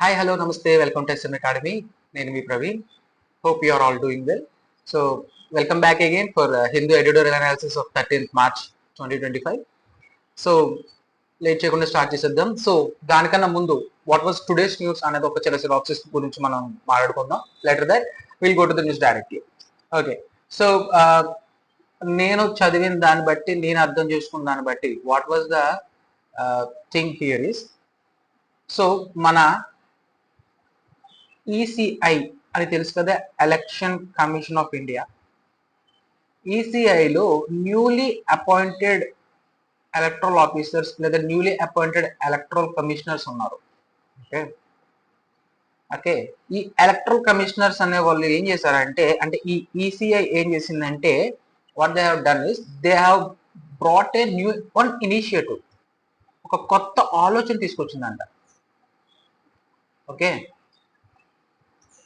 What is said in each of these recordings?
Hi, hello, namaste. Welcome to SM Academy. నేను మీ Praveen. Hope you are all doing well. So, welcome back again for Hindu editorial analysis of 13th March 2025. So late చేయకుండా start చేసేద్దాం. So దానికన్నా ముందు what was today's news అనేది ఒక చిన్న synopsis గురించి మనం మాట్లాడుకుందాం. Letter that will go to the news directly. Okay, so నేను చదివిన దాన్ని బట్టి, నేను అర్థం చేసుకున్న దాన్ని బట్టి what was the thing here is, so మన ఈసీఐ అని తెలుసు కదా, ఎలక్షన్ కమిషన్ ఆఫ్ ఇండియా. ఈసీఐలో న్యూలీ అపాయింటెడ్ ఎలక్ట్రల్ ఆఫీసర్స్ లేదా న్యూలీ అపాయింటెడ్ ఎలక్ట్రల్ కమిషనర్స్ ఉన్నారు. ఓకే ఓకే ఈ ఎలక్ట్రల్ కమిషనర్స్ అనే వాళ్ళు ఏం చేశారంటే, అంటే ఈ ఈసీఐ ఏం చేసిందంటే, what they have done is they have brought a new one initiative, ఒక కొత్త ఆలోచన తీసుకొచ్చిందంట. ఓకే,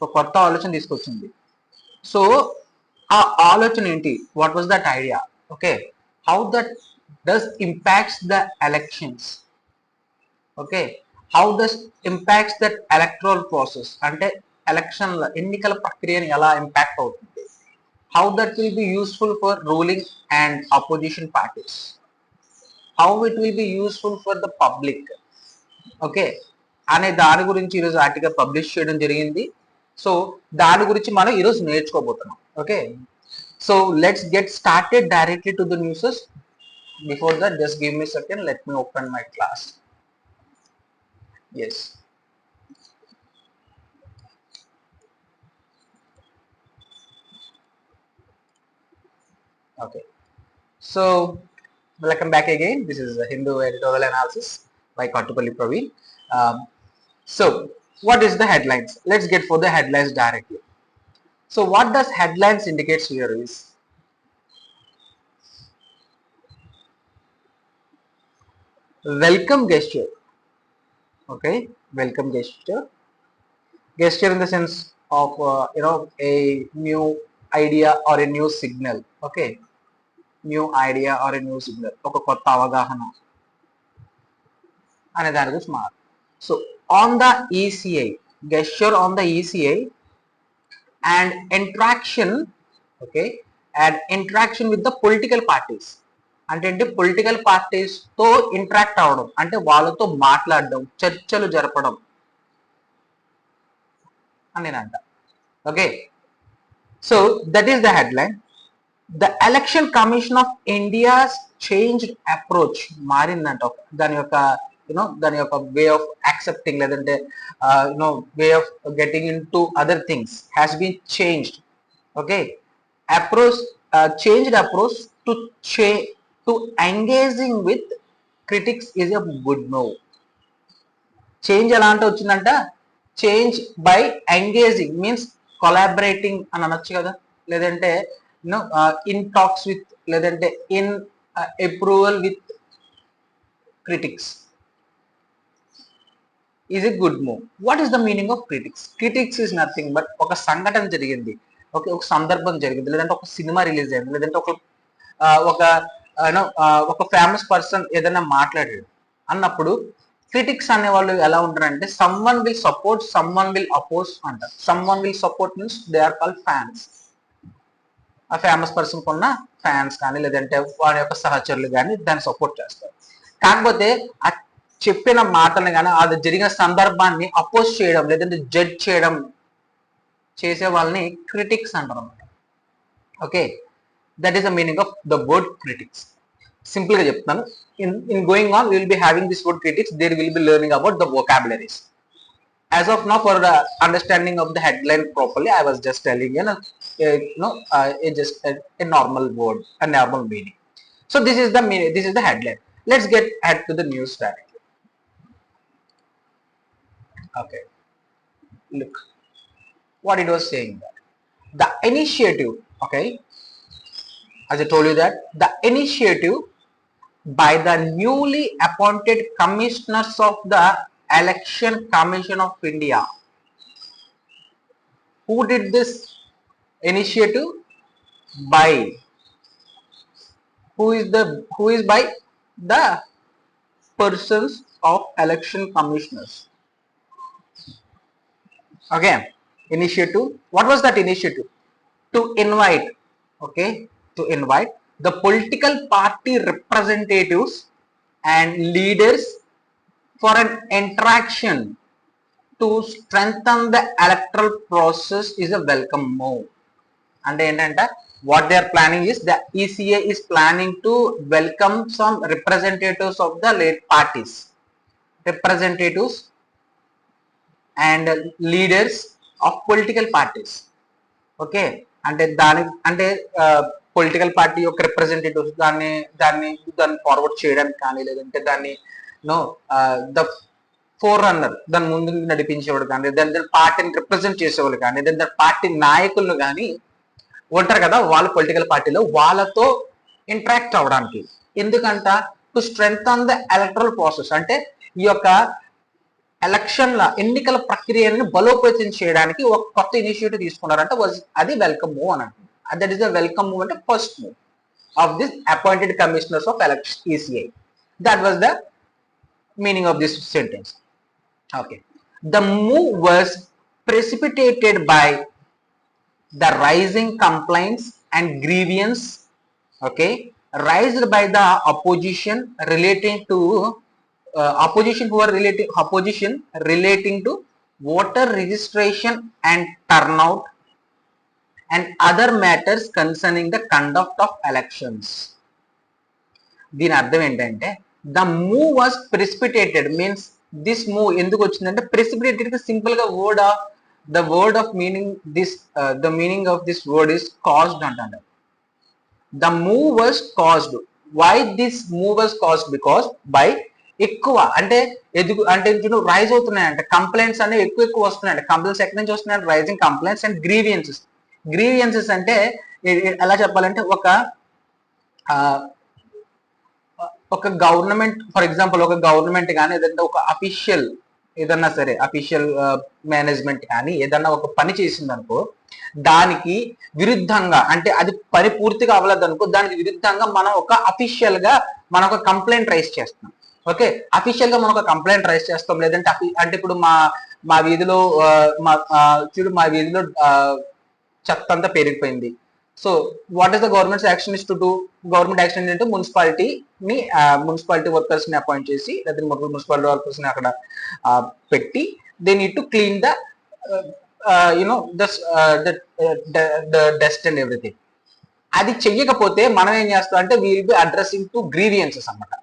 ఒక కొత్త ఆలోచన తీసుకొచ్చింది. సో ఆ ఆలోచన ఏంటి, what was that idea? Okay, how that does impacts the elections. Okay, how does impacts that electoral process, అంటే ఎలక్షన్ల ఎన్నికల ప్రక్రియని ఎలా ఇంపాక్ట్ అవుతుంది. How that will be useful for ruling and opposition parties, how it will be useful for the public. Okay, అనే దాని గురించి ఈరోజు ఆర్టికల్ పబ్లిష్ చేయడం జరిగింది. సో దాని గురించి మనం ఈరోజు నేర్చుకోబోతున్నాం. Okay, so let's get started directly to the newses. Before that, just give me a second, let me open my class. Yes, okay, so welcome back again. This is the Hindu editorial analysis by Kottupalli Praveen. So what is the headlines? Let's get for the headlines directly. So what does headlines indicates here is, welcome gesture. Okay, welcome gesture in the sense of a new idea or a new signal. Okay, new idea or a new signal, ఒక కొత్త అవగాహన అనే దాని గురించి మాట. So on the ECI, gesture on the ECI and interaction. Okay, and interaction with the political parties. అంటే political parties తో interact అవ్వడం, అంటే వాళ్ళతో మాట్లాడడం, చర్చలు జరపడం అని నేనంట. Okay, so that is the headline. The election commission of India's changed approach, మారిందంట. దాని యొక్క దాని యొక్క వే ఆఫ్ యాక్సెప్టింగ్, లేదంటే way of getting into other things has been changed. Okay, approach, changed approach to to engaging with critics is a good move. Change ఎలా అంటే వచ్చిందంట, change by engaging means collaborating అని అనొచ్చు కదా, లేదంటే in talks with, లేదంటే in approval with critics is a good move. What is the meaning of critics? Critics is nothing but ఒక సంఘటన జరిగింది, ఓకే, ఒక సందర్భం జరిగింది, లేదంటే ఒక సినిమా రిలీజ్ అయింది, లేదంటే ఒక ఒక ఫేమస్ పర్సన్ ఏదైనా మాట్లాడాడు అన్నప్పుడు క్రిటిక్స్ అనే వాళ్ళు ఎలా ఉంటారంటే, someone will support, someone will oppose అంటారు. Someone will support means they are called fans. ఆ ఫేమస్ పర్సన్ కొన్న ఫ్యాన్స్ కానీ, లేదంటే వారి యొక్క సహచరులు కానీ దాన్ని సపోర్ట్ చేస్తారు. కాకపోతే ఆ చెప్పిన మాటలు కానీ, అది జరిగిన సందర్భాన్ని అపోజ్ చేయడం, లేదంటే జడ్జ్ చేయడం చేసే వాళ్ళని క్రిటిక్స్ అంటారు అన్నమాట. Okay, that is the meaning of the word critics. Simple గా చెప్తాను. In going on will be having this word critics, there will be learning about the vocabularies. As of now, for the understanding of the headline properly, I was just telling just a normal word, a normal meaning. So this is the meaning, this is the headline. Let's get add to the news directly. Okay, look what it was saying, that the initiative, okay, as I told you, that the initiative by the newly appointed commissioners of the Election Commission of India. Who did this initiative? By who is by the persons of election commissioners. Okay, initiative. What was that initiative? To invite, okay, to invite the political party representatives and leaders for an interaction to strengthen the electoral process is a welcome move. అంటే ఏంటంటే what they are planning is the ECA is planning to welcome some representatives of the late parties, representatives and leaders of political parties. Okay, అంటే దాని అంటే political party యొక్క representatives దాన్ని దాన్ని దాన్ని forward చేయడానికి కానీ, లేదంటే దాన్ని నో ద ఫోర్ రన్నర్ దాని ముందు నడిపించేవాడు కానీ, దాని పార్టీని రిప్రజెంట్ చేసేవాళ్ళు కానీ, దాని పార్టీ నాయకులను కానీ ఉంటారు కదా వాళ్ళు పొలిటికల్ పార్టీలో, వాళ్ళతో ఇంటరాక్ట్ అవ్వడానికి. ఎందుకంట to strengthen the electoral process, అంటే ఈ యొక్క ఎలక్షన్ల ఎన్నికల ప్రక్రియని బలోపేతం చేయడానికి ఒక కొత్త ఇనిషియేటివ్ తీసుకున్నారంటే అది వెల్కమ్ మూవ్ అని అంటుంది. That is the welcome move అంటే first move of this appointed commissioners of election ECI. That was the meaning of this sentence. Okay, the move was precipitated by the rising complaints and grievance, okay, raised by the opposition relating to opposition relating to voter registration and turnout and other matters concerning the conduct of elections. దీని అర్థం ఏంటంటే the move was precipitated means this move ఎందుకు వచ్చిందంటే precipitated గా simple గా word the word of meaning this the meaning of this word is caused అంటారు. The move was caused. Why this move was caused? Because by ఎక్కువ అంటే ఎదుగు అంటే rise అవుతున్నాయంటే complaints అనేవి ఎక్కువ వస్తున్నాయంటే కంప్లైంట్స్ ఎక్కడి నుంచి వస్తున్నాయంటే రైజింగ్ కంప్లైంట్స్ అండ్ గ్రీవియన్సెస్ అంటే ఎలా చెప్పాలంటే ఒక గవర్నమెంట్, ఫర్ ఎగ్జాంపుల్ ఒక గవర్నమెంట్ కానీ ఏదంటే ఒక అఫీషియల్ ఏదన్నా సరే అఫీషియల్ మేనేజ్మెంట్ కానీ ఏదన్నా ఒక పని చేసిందనుకో దానికి విరుద్ధంగా అంటే అది పని పూర్తిగా అవ్వలేదు అనుకో దానికి విరుద్ధంగా మనం ఒక అఫీషియల్ గా మనం ఒక కంప్లైంట్ రైజ్ చేస్తాం. ఓకే, అఫీషియల్ గా మనం ఒక కంప్లైంట్ రైజ్ చేస్తాం. లేదంటే అంటే ఇప్పుడు మా వీధిలో మా వీధిలో చెత్త అంతా పెరిగిపోయింది. So what is the governments action is to do? Government action ఏంటంటే మున్సిపాలిటీ వర్కర్స్ ని అపాయింట్ చేసి లేదా మున్సిపాలిటీ వర్కర్స్ ని అక్కడ పెట్టి they need to clean the dust and everything. అది చెయ్యకపోతే మనం ఏం చేస్తాం అంటే will be addressing to grievances అనమాట.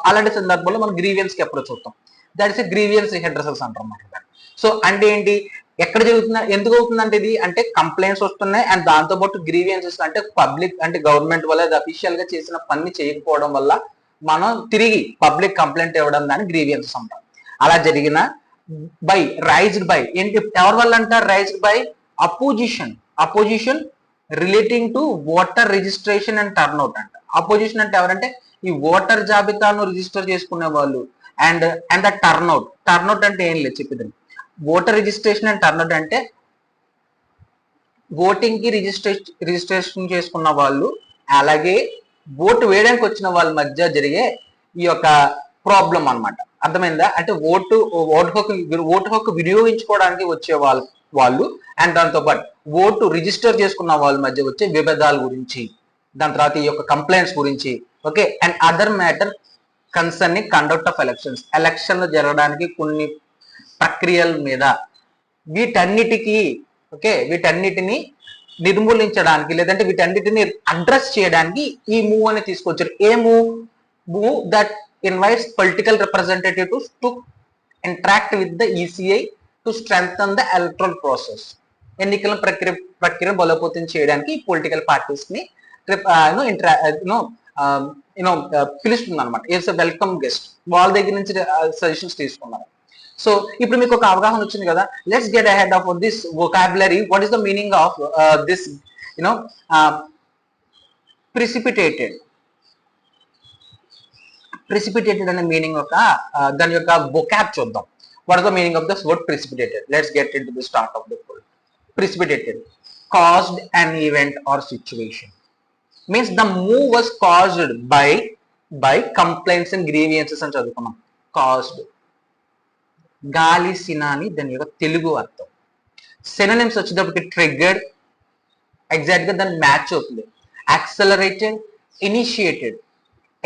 అలాంటి సందర్భంలో మనం గ్రీవియన్స్ కి అప్రోచ్ అవుతాం. దట్ ఇస్ గ్రీవియన్స్ హెడ్రసల్స్ అంటారు అన్నమాట. సో అంటే ఏంటి, ఎక్కడ జరుగుతున్నా ఎందుకు అవుతుందంటే ఇది అంటే కంప్లైంట్స్ వస్తున్నాయి అండ్ దాంతో పాటు గ్రీవియన్సెస్ అంటే పబ్లిక్ అంటే గవర్నమెంట్ వల్ల అఫీషియల్ గా చేసిన పని చేయకపోవడం వల్ల మనం తిరిగి పబ్లిక్ కంప్లైంట్ ఇవ్వడం దాన్ని గ్రీవియన్సెస్ అంటాం. అలా జరిగిన బై రైజ్డ్ బై ఏంటి ఎవరి వల్ల అంటారు? Raised by opposition relating to voter registration and turnout అంట. అపోజిషన్ అంటే ఎవరంటే ఈ ఓటర్ జాబితాను రిజిస్టర్ చేసుకునే వాళ్ళు అండ్ ద టర్న్అవుట్ అంటే ఏం లేదు చెప్పేది. ఓటర్ రిజిస్ట్రేషన్ అండ్ టర్న్అవుట్ అంటే ఓటింగ్ కి రిజిస్ట్రేషన్ చేసుకున్న వాళ్ళు అలాగే ఓటు వేయడానికి వచ్చిన వాళ్ళ మధ్య జరిగే ఈ యొక్క ప్రాబ్లం అన్నమాట. అర్థమైందా? అంటే ఓటు హక్కు వినియోగించుకోవడానికి వచ్చే వాళ్ళు అండ్ దాంతో పాటు ఓటు రిజిస్టర్ చేసుకున్న వాళ్ళ మధ్య వచ్చే విభేదాల గురించి, దాని తర్వాత ఈ యొక్క కంప్లైంట్స్ గురించి, okay, and other matter concerning conduct of elections, ఎలక్షన్లు జరగడానికి కొన్ని ప్రక్రియల మీద, వీటన్నిటిని నిర్మూలించడానికి లేదంటే వీటన్నిటిని అడ్రస్ చేయడానికి ఈ మూవ్ అని తీసుకొచ్చారు. A move that invites political representatives to interact with the ECI to strengthen the electoral process. ఎన్నికల ప్రక్రియ బలోపేతం చేయడానికి పొలిటికల్ పార్టీస్ ని పిలుస్తుంది అనమాట. It's welcome guest. వాళ్ళ దగ్గర నుంచి సజెషన్స్ తీసుకున్నారు. సో ఇప్పుడు మీకు ఒక అవగాహన వచ్చింది కదా. Let's get ahead of this vocabulary. What is the meaning of this precipitated అనే మీనింగ్ యొక్క దాని యొక్క వొకాబ్ చూద్దాం. What is the meaning of this word precipitated? Let's get into the start of the word. Precipitated, caused an event or situation. Means the move was caused by complaints and grievances అని చదువుకున్నాం. Caused, గాలి సినాని దాని యొక్క తెలుగు అర్థం. Synonyms వచ్చేటప్పటికి triggered, exact గా దాన్ని match అవుతుంది. యాక్సలరేటెడ్, ఇనిషియేటెడ్,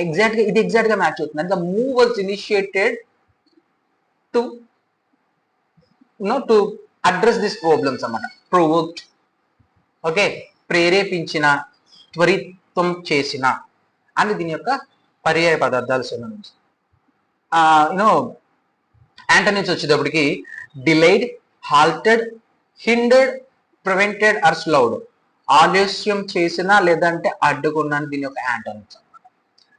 ఎగ్జాక్ట్ గా మ్యాచ్ అవుతుంది. అంటే the move was initiated to to address this problems అన్నమాట. ప్రొవోక్డ్, ఓకే, ప్రేరేపించిన, త్వరితం చేసిన అని దీని యొక్క పర్యాయ పదార్థాలు సినోనిమ్స్. యూనో యాంటోనిమ్స్ వచ్చేటప్పటికి delayed, halted, hindered, prevented or slowed. ఆలస్యం చేసిన లేదంటే అడ్డుకున్నాను దీని యొక్క యాంటోనిమ్స్.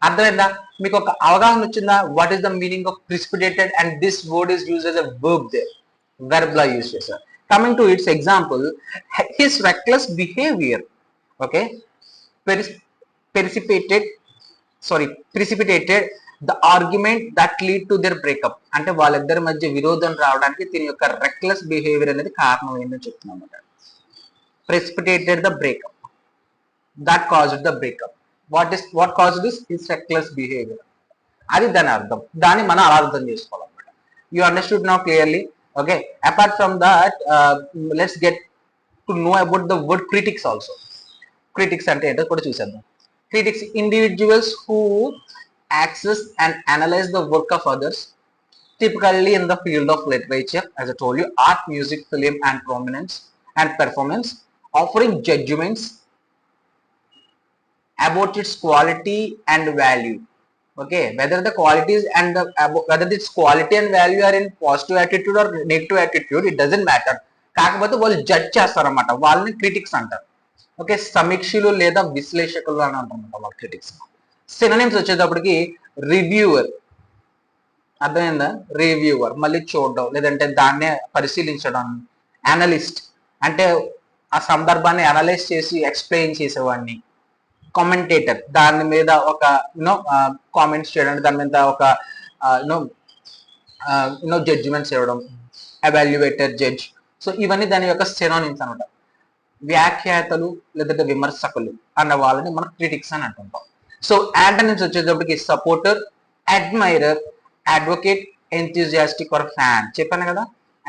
అర్థమైందా? మీకు ఒక అవగాహన వచ్చిందా? What is the meaning of precipitated and this word is use as a verb there, verb లా యూజ్ చేశారు. Coming to its example, his reckless behaviour, okay, precipitated the argument that lead to their breakup. అంటే వాళ్ళిద్దరి మధ్య విరోధం రావడానికి దీని యొక్క reckless behaviour అనేది కారణమైందని చెప్తున్నాం. Precipitated the breakup, that caused the breakup. What caused this? His reckless behaviour. అది దాని అర్థం. దాన్ని మనం అలా అర్థం చేసుకోవాలన్నమాట. You understood now clearly? Okay, apart from that let's get to know about the word critics also. Critics అంటే ఏంటో కూడా చూసేద్దాం. Critics, individuals who access and analyze the work of others, typically in the field of literature, as I told you, art, music, film, and prominence and performance, offering judgments about its quality and value. Okay, whether the qualities and whether its quality and value are in positive attitude or negative attitude, it doesn't matter. కాకపోతే వాళ్ళు judge చేస్తారన్నమాట, వాళ్ళని critics అంటారు. Okay, సమీక్షలు లేదా విశ్లేషకులు అని అంటారన్నమాట వాళ్ళ క్రిటిక్స్. సినోనిమ్స్ వచ్చేటప్పటికి రివ్యూవర్, అర్థమైందా? రివ్యూవర్ మళ్ళీ చూడడం లేదంటే దాన్నే పరిశీలించడం. అనలిస్ట్ అంటే ఆ సందర్భాన్ని అనలైజ్ చేసి ఎక్స్ప్లెయిన్ చేసేవాడిని. కామెంటేటర్ దాని మీద ఒక కామెంట్స్ చేయడం, దాని మీద ఒక జడ్జిమెంట్స్ ఇవ్వడం. Evaluator, judge. సో ఇవన్నీ దాని యొక్క సినోనిమ్స్ అనమాట. వ్యాఖ్యాతలు లేదంటే విమర్శకులు అన్న వాళ్ళని మనం క్రిటిక్స్ అని అంటుంటాం. సో యాంటోనిమ్స్ వచ్చేటప్పటికి supporter, admirer, advocate, enthusiastic or fan. చెప్పాను కదా,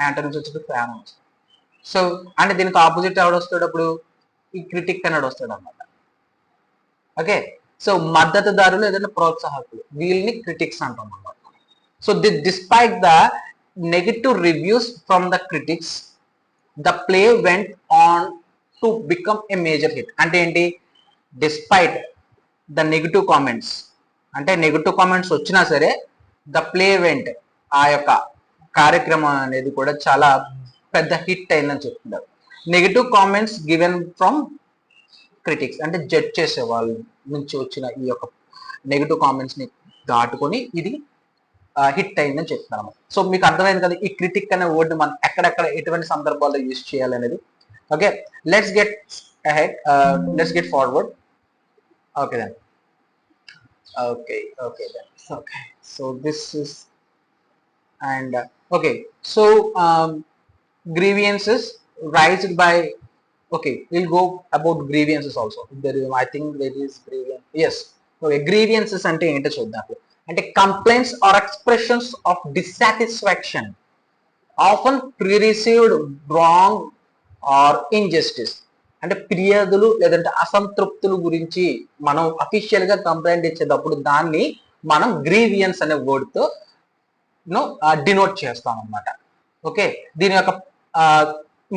యాంటోనిమ్స్ వచ్చేటప్పుడు ఫ్యాన్. సో అంటే దీనికి ఆపోజిట్ ఎవడు వస్తాడు అప్పుడు? ఈ క్రిటిక్ అనేది వస్తాడు అనమాట. ఓకే, సో మద్దతుదారులు ఏదైనా ప్రోత్సాహకులు, వీళ్ళని క్రిటిక్స్ అంటాం అన్నమాట. So despite the negative reviews from the critics, the play went on to become a major hit. అంటే ఏంటి? డిస్పైట్ ద నెగిటివ్ కామెంట్స్, అంటే నెగిటివ్ కామెంట్స్ వచ్చినా సరే ద ప్లే వెంట్, ఆ యొక్క కార్యక్రమం అనేది కూడా చాలా పెద్ద హిట్ అయిందని చెప్తున్నారు. Negative comments given from critics అంటే జడ్జ్ చేసే వాళ్ళ నుంచి వచ్చిన ఈ యొక్క నెగిటివ్ కామెంట్స్ ని దాటుకొని ఇది హిట్ అయిందని చెప్తున్నాము. సో మీకు అర్థమైంది కదా ఈ క్రిటిక్ అనే వర్డ్ మనం ఎక్కడెక్కడ ఎటువంటి సందర్భాల్లో యూజ్ చేయాలనేది. Okay, let's get ahead, let's get forward. Okay then, okay then, okay. So this is and okay, so grievances raised by, okay, we'll go about grievances also. There is, I think there is grievance. Yes, okay, grievances ante ento chuddam. Ante complaints or expressions of dissatisfaction often pre-received wrong or injustice. అంటే ఫిర్యాదులు లేదంటే అసంతృప్తుల గురించి మనం official గా complaint ఇచ్చేటప్పుడు దాన్ని మనం grievance అనే వర్డ్ తో డినోట్ చేస్తాం అన్నమాట. ఓకే, దీని యొక్క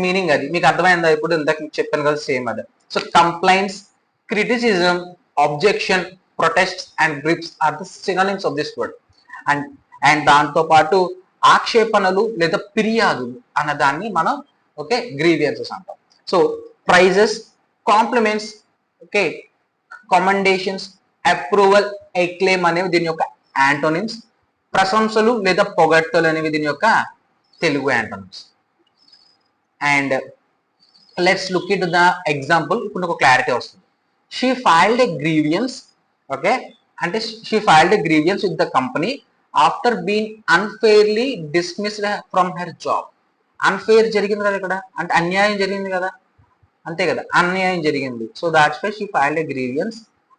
మీనింగ్ అది మీకు అర్థమైందా? ఇప్పుడు ఇందాక చెప్పాను కదా, సేమ్ అదే. So complaints, criticism, objection, protests and gripes are the synonyms of this word. And దాంతో పాటు ఆక్షేపణలు లేదా ఫిర్యాదులు అన్న దాన్ని మనం ఓకే గ్రీవియన్సెస్ అంటాం. So praises, compliments, okay, commendations, approval, acclaim అనేవి దీని యొక్క యాంటోనిమ్స్. ప్రశంసలు లేదా పొగడ్తలు అనేవి దీని యొక్క Telugu antonyms. And let's look it the example. ఇప్పుడు ఒక క్లారిటీ వస్తుంది. She filed a grievance, okay, అంటే she filed a grievance with the company after being unfairly dismissed from her job. Unfair జరిగింది కదా ఇక్కడ, అంటే అన్యాయం జరిగింది కదా, అంతే కదా, అన్యాయం జరిగింది. So that's why she filed a grievance,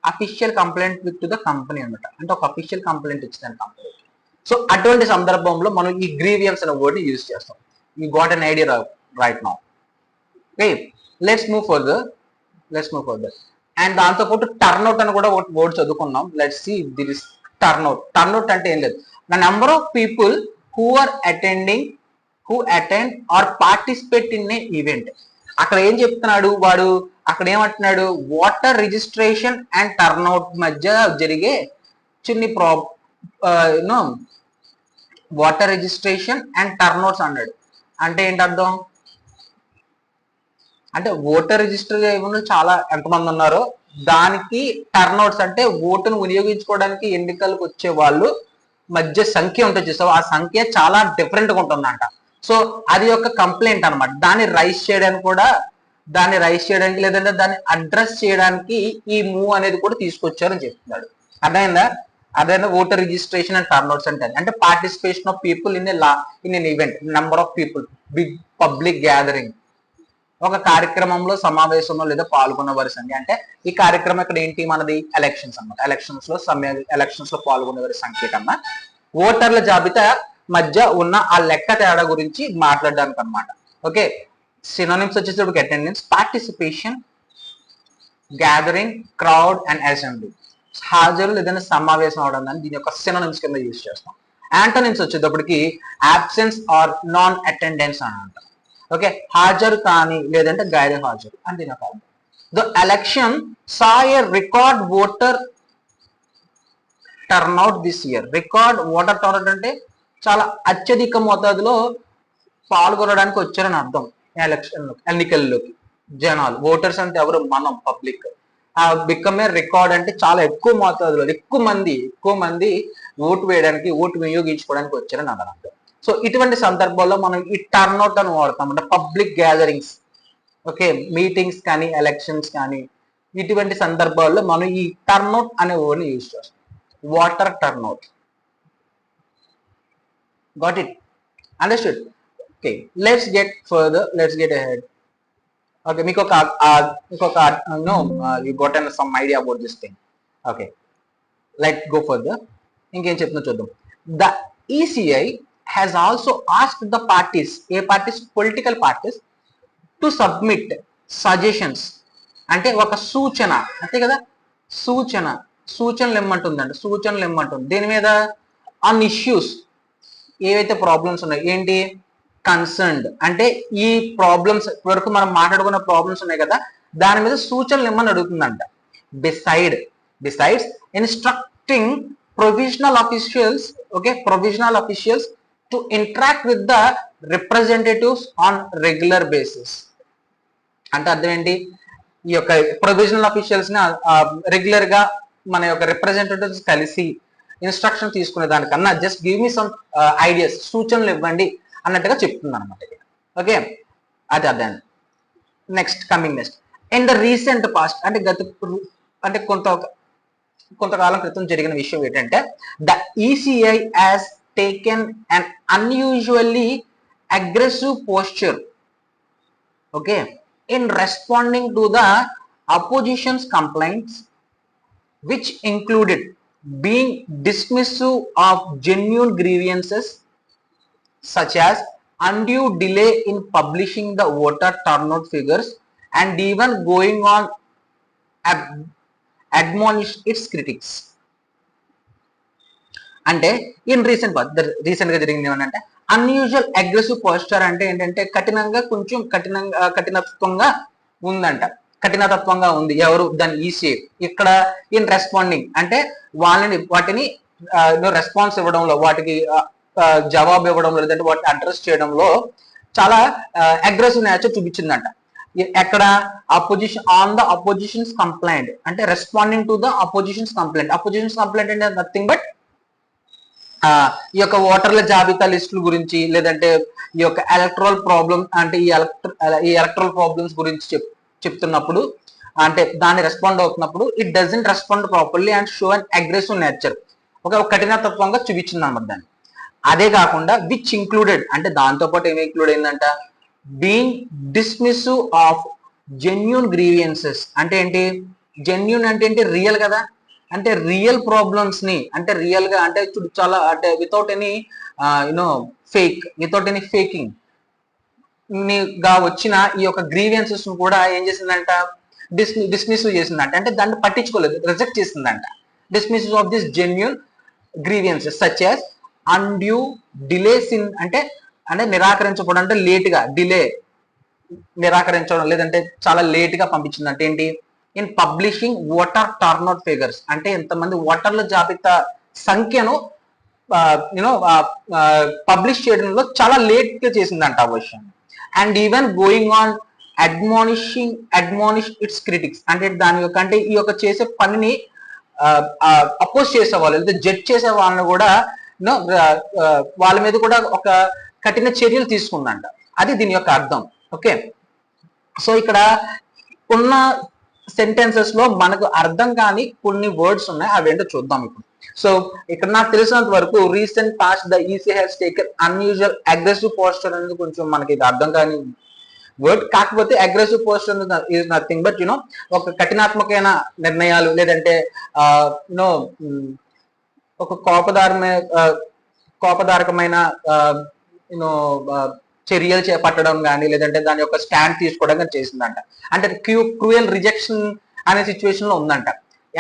official complaint with the company అనమాట. అంటే ఒక అఫీషియల్ కంప్లైంట్ ఇచ్చింది కంపెనీ. సో అటువంటి సందర్భంలో మనం ఈ గ్రీవియన్స్ అనే వర్డ్ యూజ్ చేస్తాం. You got an idea right now. Okay, let's move further. And దాంతోపాటు టర్న్అవుట్ అని కూడా ఒక వర్డ్ చదువుకున్నాం. Let's see this is turnout అంటే ఏం లేదు, the number of people who are attend or participate in A event. అక్కడ ఏం చెప్తున్నాడు వాడు, అక్కడ ఏమంటున్నాడు, వాటర్ రిజిస్ట్రేషన్ అండ్ టర్న్అవుట్ మధ్య జరిగే చిన్ని యూనో వాటర్ రిజిస్ట్రేషన్ అండ్ టర్న్అవుట్స్ అన్నాడు. అంటే ఏంటి అర్థం, అంటే ఓటర్ రిజిస్టర్ చేయకుండా చాలా ఎంతమంది ఉన్నారో దానికి టర్న్అవుట్స్ అంటే ఓటును వినియోగించుకోవడానికి ఎన్నికలకు వచ్చే వాళ్ళు మధ్య సంఖ్య ఉంటుంది చూసావు, ఆ సంఖ్య చాలా డిఫరెంట్ గా ఉంటుందంట. సో అది ఒక కంప్లైంట్ అనమాట. దాన్ని రైజ్ చేయడానికి లేదంటే దాన్ని అడ్రస్ చేయడానికి ఈ మూవ్ అనేది కూడా తీసుకొచ్చారని చెప్తున్నాడు. అర్థమైందా? అదైనా ఓటర్ రిజిస్ట్రేషన్ అండ్ టర్న్అవుట్స్ అంటే participation of people in an event, number of people, big public gathering, ఒక కార్యక్రమంలో సమావేశంలో లేదా పాల్గొన్న వారి సంఖ్య. అంటే ఈ కార్యక్రమం ఇక్కడ ఏంటి, మనది ఎలక్షన్స్ అన్నమాట. ఎలక్షన్స్ లో పాల్గొనే వారి సంఖ్య కన్నా ఓటర్ల జాబితా మధ్య ఉన్న ఆ లెక్క తేడా గురించి మాట్లాడడానికి అనమాట. ఓకే, సినోనిమ్స్ వచ్చేసరికి attendance, participation, gathering, crowd and assembly. హాజరు లేదంటే సమావేశం అవడం దాన్ని దీని యొక్క సినోనిమ్స్ కింద యూజ్ చేస్తాం. యాంటోనిమ్స్ వచ్చేటప్పటికి అబ్సెన్స్ ఆర్ నాన్ అటెండెన్స్ అని అంటాం. ఓకే, హాజరు కానీ లేదంటే గైర్ హాజరు అని దీని యొక్క. The election saw A record voter turnout this year. Record voter turnout అంటే చాలా అత్యధిక మోతాదులో పాల్గొనడానికి వచ్చారని అర్థం. ఎన్నికల్లోకి జనాలు, ఓటర్స్ అంటే ఎవరు, మనం, పబ్లిక్. బికమ్ ఏ రికార్డ్ అంటే చాలా ఎక్కువ మోతాదులో ఎక్కువ మంది ఓటు వేయడానికి, ఓటు వినియోగించుకోవడానికి వచ్చారని అర్థం. సో ఇటువంటి సందర్భాల్లో మనం ఈ టర్న్అవుట్ అని వాడతాం. అంటే పబ్లిక్ గ్యాదరింగ్స్, ఓకే, మీటింగ్స్ కానీ ఎలక్షన్స్ కానీ ఇటువంటి సందర్భాల్లో మనం ఈ టర్న్అవుట్ అనే వర్డ్ని యూజ్ చేస్తాం. Voter turnout. Got it? Understood? Okay, let's get ahead. Okay, మీకు ఇంకొక you got and some idea about this thing. Okay, let go further. ఇంకేం చెప్తున్నా చూద్దాం. The ECI has also asked the parties, political parties, to submit suggestions. అంటే ఒక సూచన, అంతే కదా, సూచనలు ఇమ్మంటుంది దీని మీద, ఆన్ ఇష్యూస్, ఏవైతే ప్రాబ్లమ్స్ ఉన్నాయి, ఏంటి, కన్సర్న్డ్ అంటే ఈ ప్రాబ్లమ్స్ వరకు మనం మాట్లాడుకున్న ప్రాబ్లమ్స్ ఉన్నాయి కదా, దాని మీద సూచనలు ఇమ్మని అడుగుతుందంట. Besides instructing provisional officials to interact with the representatives on regular basis. అంటే అర్థం ఏంటి, ఈ యొక్క ప్రొవిజనల్ అఫీషియల్స్ ని రెగ్యులర్ గా మన యొక్క రిప్రజెంటేటివ్స్ కలిసి ఇన్స్ట్రక్షన్ తీసుకునే దానికన్నా just give me some ideas, సూచనలు ఇవ్వండి అన్నట్టుగా చెప్తుంది అనమాట. ఓకే, అది అర్థం. Next in the recent past, అంటే కొంతకాలం క్రితం జరిగిన విషయం ఏంటంటే, the ECI has taken an unusually aggressive posture, okay, in responding to the oppositions complaints which included being dismissive of genuine grievances such as undue delay in publishing the voter turnout figures and even going on admonish its critics. అంటే in recent గా జరిగింది ఏమంటే, unusual aggressive posture అంటే ఏంటంటే కొంచెం కఠినత్వంగా ఉందంట, కఠినతత్వంగా ఉంది. ఎవరు, దాని ఈసీఐ. ఇక్కడ ఇన్ రెస్పాండింగ్ అంటే వాటిని రెస్పాన్స్ ఇవ్వడంలో, వాటికి జవాబు ఇవ్వడంలో, లేదంటే వాటిని అడ్రస్ చేయడంలో చాలా అగ్రెసివ్ నేచర్ చూపించిందంట. ఎక్కడ, opposition, on the opposition's complaint, అంటే responding to the opposition's complaint. Opposition's complaint అంటే నథింగ్ బట్ ఈ యొక్క ఓటర్ల జాబితా లిస్టుల గురించి, లేదంటే ఈ యొక్క ఎలక్ట్రల్ ప్రాబ్లమ్, అంటే ఈ ఎలక్ట్రల్ ప్రాబ్లమ్స్ గురించి చెప్తున్నప్పుడు, అంటే దాన్ని రెస్పాండ్ అవుతున్నప్పుడు it doesn't respond properly and show an aggressive nature, ఒక కఠినతత్వంగా చూపించింది అన్నమాట దాన్ని. అదే కాకుండా విచ్ ఇంక్లూడెడ్ అంటే దాంతో పాటు ఏమి ఇంక్లూడ్ అయిందంట, బీయింగ్ డిస్మిసివ్ ఆఫ్ జెన్యూన్ గ్రీవియన్సెస్. అంటే ఏంటి, జెన్యూన్ అంటే ఏంటి, రియల్ కదా, అంటే రియల్ ప్రాబ్లమ్స్ ని, అంటే రియల్ గా, అంటే చాలా, అంటే వితౌట్ ఎనీ ఫేకింగ్, గా వచ్చిన ఈ యొక్క గ్రీవియన్సెస్ ను కూడా ఏం చేసిందంట, డిస్మిస్ చేసిందంట, అంటే దాన్ని పట్టించుకోలేదు, రిజెక్ట్ చేసిందంట. Dismiss of this genuine grievances such as undue delays in, అంటే నిరాకరించకూడదు, అంటే లేట్ గా, డిలే, నిరాకరించడం, లేదంటే చాలా లేట్ గా పంపించింది అంటే ఏంటి, in publishing voter turnout figures, అంటే ఎంతమంది ఓటర్ల జాబితా సంఖ్యను యూనో పబ్లిష్ చేయడంలో చాలా లేట్ గా చేసిందంట ఆ విషయం. And even going on admonish it's critics, అంటే దాని యొక్క, అంటే ఈ యొక్క చేసే పనిని అపోజ్ చేసే వాళ్ళు, లేదా జడ్జ్ చేసే వాళ్ళని కూడా వాళ్ళ మీద కూడా ఒక కఠిన చర్యలు తీసుకుందంట. అది దీని యొక్క అర్థం. ఓకే, సో ఇక్కడ ఉన్న సెంటెన్సెస్ లో మనకు అర్థం కాని కొన్ని వర్డ్స్ ఉన్నాయి, అవి ఏంటో చూద్దాం ఇప్పుడు. సో ఇక్కడ నాకు తెలిసినంత వరకు recent past the EC has taken unusual aggressive poster అనేది కొంచెం మనకి ఇది అర్థం కాని వర్డ్. కాకపోతే aggressive poster is nothing but you know ఒక కఠినాత్మకమైన నిర్ణయాలు, లేదంటే యునో ఒక కోపదారకమైన యూనో చర్యలు చేపట్టడం కానీ, లేదంటే దాని యొక్క స్టాండ్ తీసుకోవడం కానీ చేసిందంట. అంటే క్రూయల్ రిజెక్షన్ అనే సిచ్యువేషన్ లో ఉందంట.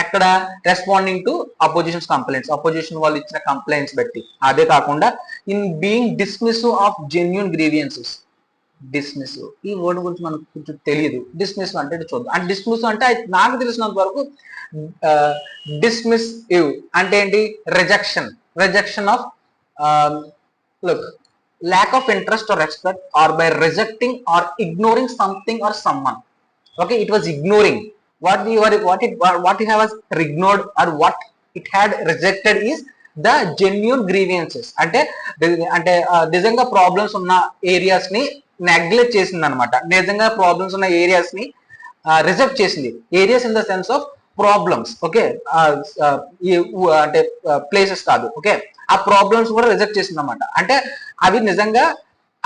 ఎక్కడ, responding to opposition complaints, opposition వాళ్ళు ఇచ్చిన కంప్లైంట్స్ బట్టి. అదే కాకుండా in being dismiss of genuine grievances. Dismiss, ఈ వర్డ్ గురించి మనకు కొంచెం తెలియదు. డిస్మిస్ అంటే చూద్దాం. అండ్ డిస్మిస్ అంటే నాకు తెలిసినంత వరకు డిస్మిస్ ఇవ్ అంటే ఏంటి, rejection of look lack of interest or respect, or by rejecting or ignoring something or someone. Okay, it was ignoring what you have ignored or what it had rejected is the genuine grievances. అంటే నిజంగా problems ఉన్న areas ని neglect చేసింది అనమాట. నిజంగా problems ఉన్న areas ని reject చేసింది. Areas in the sense of problems. Okay, అంటే ప్లేసెస్ కాదు. ఓకే, ఆ ప్రాబ్లమ్స్ కూడా రిజెక్ట్ చేసింది అనమాట. అంటే అవి నిజంగా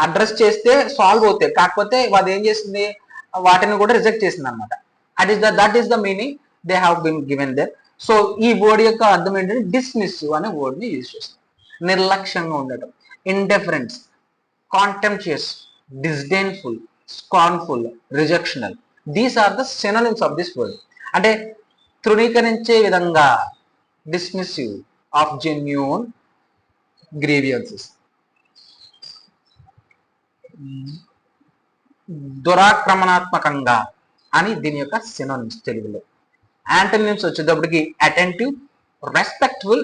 అడ్రస్ చేస్తే సాల్వ్ అవుతాయి, కాకపోతే అది ఏం చేసింది, వాటిని కూడా రిజెక్ట్ చేసింది అనమాట. That is the meaning they have been given there. So ఈ వర్డ్ యొక్క అర్థం ఏంటంటే డిస్మిస్సివ్ అనే వర్డ్ ని యూజ్ చేస్తాం. నిర్లక్ష్యంగా ఉండటం, indifference, contemptuous, disdainful, scornful, rejectional. These are the synonyms of this word. అంటే తృణీకరించే విధంగా, డిస్మిసివ్ ఆఫ్ జెన్యూన్ గ్రీవియన్సెస్, దురాక్రమణాత్మకంగా అని దీని యొక్క సినోనిమ్స్ తెలుగులో. యాంటోనిమ్స్ వచ్చేటప్పటికి attentive, respectful,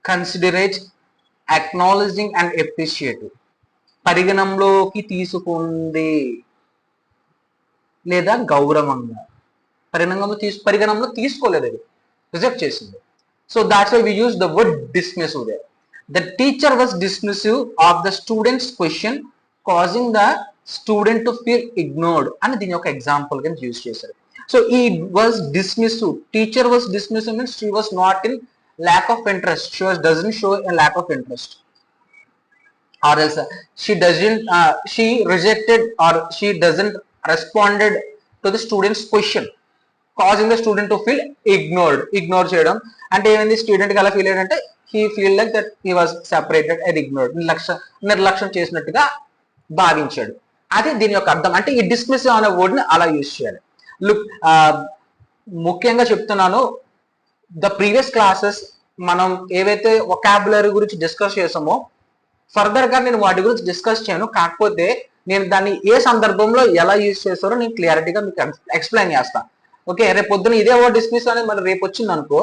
considerate, acknowledging and appreciative. పరిగణంలోకి తీసుకుంది లేదా గౌరవంగా. పరిగణంలో తీసుకోలేదు, అది రిజెక్ట్ చేసింది. So that's why we use the word dismissive there. The teacher was dismissive of the student's question, causing the student to feel ignored. And దీని యొక్క ఎగ్జాంపుల్ గా యూజ్ చేశారు. సో ఈ was dismissive, teacher was dismissive means she was not in lack of interest, doesn't show a lack of interest, or else she rejected or she doesn't responded to the student's question, causing the student to feel ignore చేయడం. అంటే ఏమైంది, student కి అలా feel అయ్యాడంటే he feel like that he was separated and ignored, నిర్లక్ష్యం చేసినట్టుగా భావించాడు. అది దీని యొక్క అర్థం. అంటే ఈ డిస్మిస్ అనే వర్డ్ ని అలా యూజ్ చేయాలి. లుక్, ముఖ్యంగా చెప్తున్నాను, ద ప్రీవియస్ క్లాసెస్ మనం ఏవైతే వొకాబులరీ గురించి డిస్కస్ చేసామో ఫర్దర్ గా నేను వాటి గురించి డిస్కస్ చేయను. కాకపోతే నేను దాన్ని ఏ సందర్భంలో ఎలా యూజ్ చేస్తారో నేను క్లియారిటీగా మీకు ఎక్స్ప్లెయిన్ చేస్తాను. ఓకే, రేపు పొద్దున ఇదే వర్డ్ డిస్మిస్ అనేది మరి రేపు వచ్చింది అనుకో,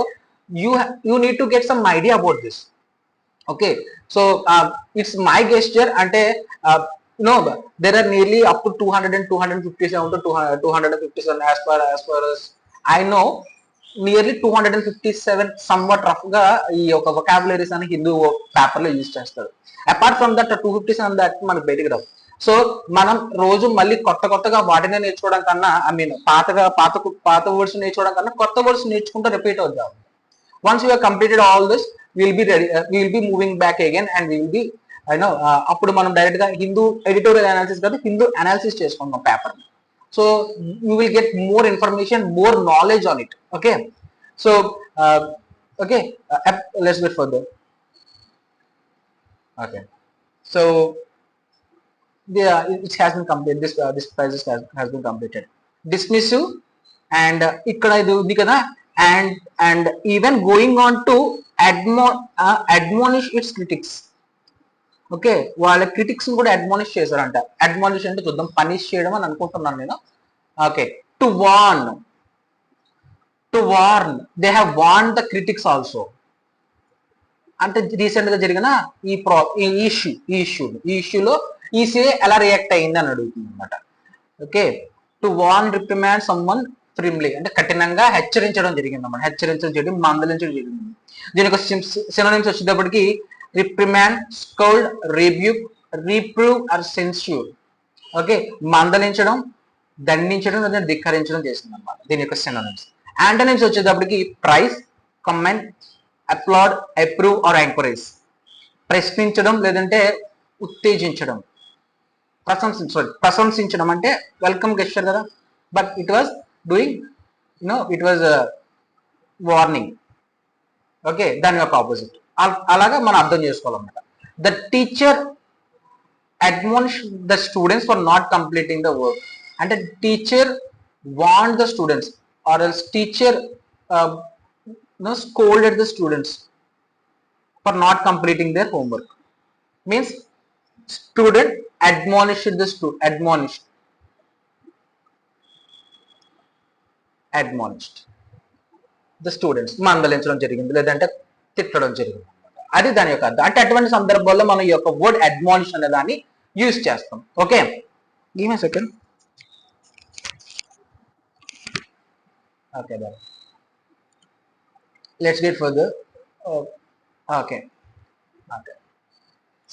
you need to get some idea about this. Okay, so it's my gesture. Ante no, there are nearly up to 200 and 257 to 257 as far as I know, nearly 257 somewhat rough ga ee oka vocabularies ani Hindu paper lo use చేస్తారు. Apart from that 257 that మనకు బయటికి రావు. So మనం రోజు మళ్ళీ కొత్తగా వాటినే నేర్చుకోవడం కన్నా, ఐ మీన్ పాత వర్డ్స్ నేర్చుకోవడం కన్నా కొత్త వర్డ్స్ నేర్చుకుంటూ రిపీట్ అవుతాం. Once you have completed all this, we will be ready, we will be moving back again and we will be అప్పుడు మనం డైరెక్ట్ గా హిందూ ఎడిటోరియల్ అనాలిసిస్ కాదు, హిందూ అనాలిసిస్ చేసుకుందాం paper. So you will get more information, more knowledge on it. Okay, so okay, let's get further. Okay, so it has been completed. This process has been completed. Dismissive and ikkada idu undi kada, and even going on to admonish its critics. ఓకే, వాళ్ళ critics కూడా admonish చేశారంట. Admonish అంటే చూద్దాం, punish చేయడం అని అనుకుంటున్నాను నేను. Okay, to warn they have warned the critics also. అంటే రీసెంట్ గా జరిగిన ఈ ఇష్యూలో ఈసీఏ ఎలా రియాక్ట్ అయింది అని అడుగుతుంది అనమాట. ఓకే, టు వార్న్ రిప్రిమాండ్ సమ్వన్ ఫ్రిమ్లీ అంటే కఠినంగా హెచ్చరించడం జరిగింది అన్నమాట. హెచ్చరించడం చేయడం, మందలించడం జరిగింది. దీనికి సినోనిమ్స్ వచ్చేటప్పటికి reprimand, scold, rebuke, reprove or censure. Okay, మందలించడం, దండించడం లేదా ధిక్కరించడం చేస్తుంది అనమాట దీని యొక్క సినోనిమ్స్. యాంటోనిమ్స్ వచ్చేటప్పటికి praise, commend, applaud, approve or encourage. ప్రశ్నించడం లేదంటే ఉత్తేజించడం. ప్రశంసించడం అంటే వెల్కమ్ గెస్చర్ కదా, but it was doing it was warning. Okay, దాని యొక్క ఆపోజిట్. అలాగా మనం అర్థం చేసుకోవాలన్నమాట. The teacher admonish the students for not completing the work. అంటే teacher want the students or else teacher scolded the students for not completing there homework. Means student admonished the students మందలించడం జరిగింది లేదంటే తిట్టడం జరిగింది. అది దాని యొక్క అర్థం. అంటే అటువంటి సందర్భాల్లో మనం ఈ యొక్క వర్డ్ అడ్మానిష్ అనే దాన్ని యూజ్ చేస్తాం. Okay, give me second. Okay, let's get further. Okay,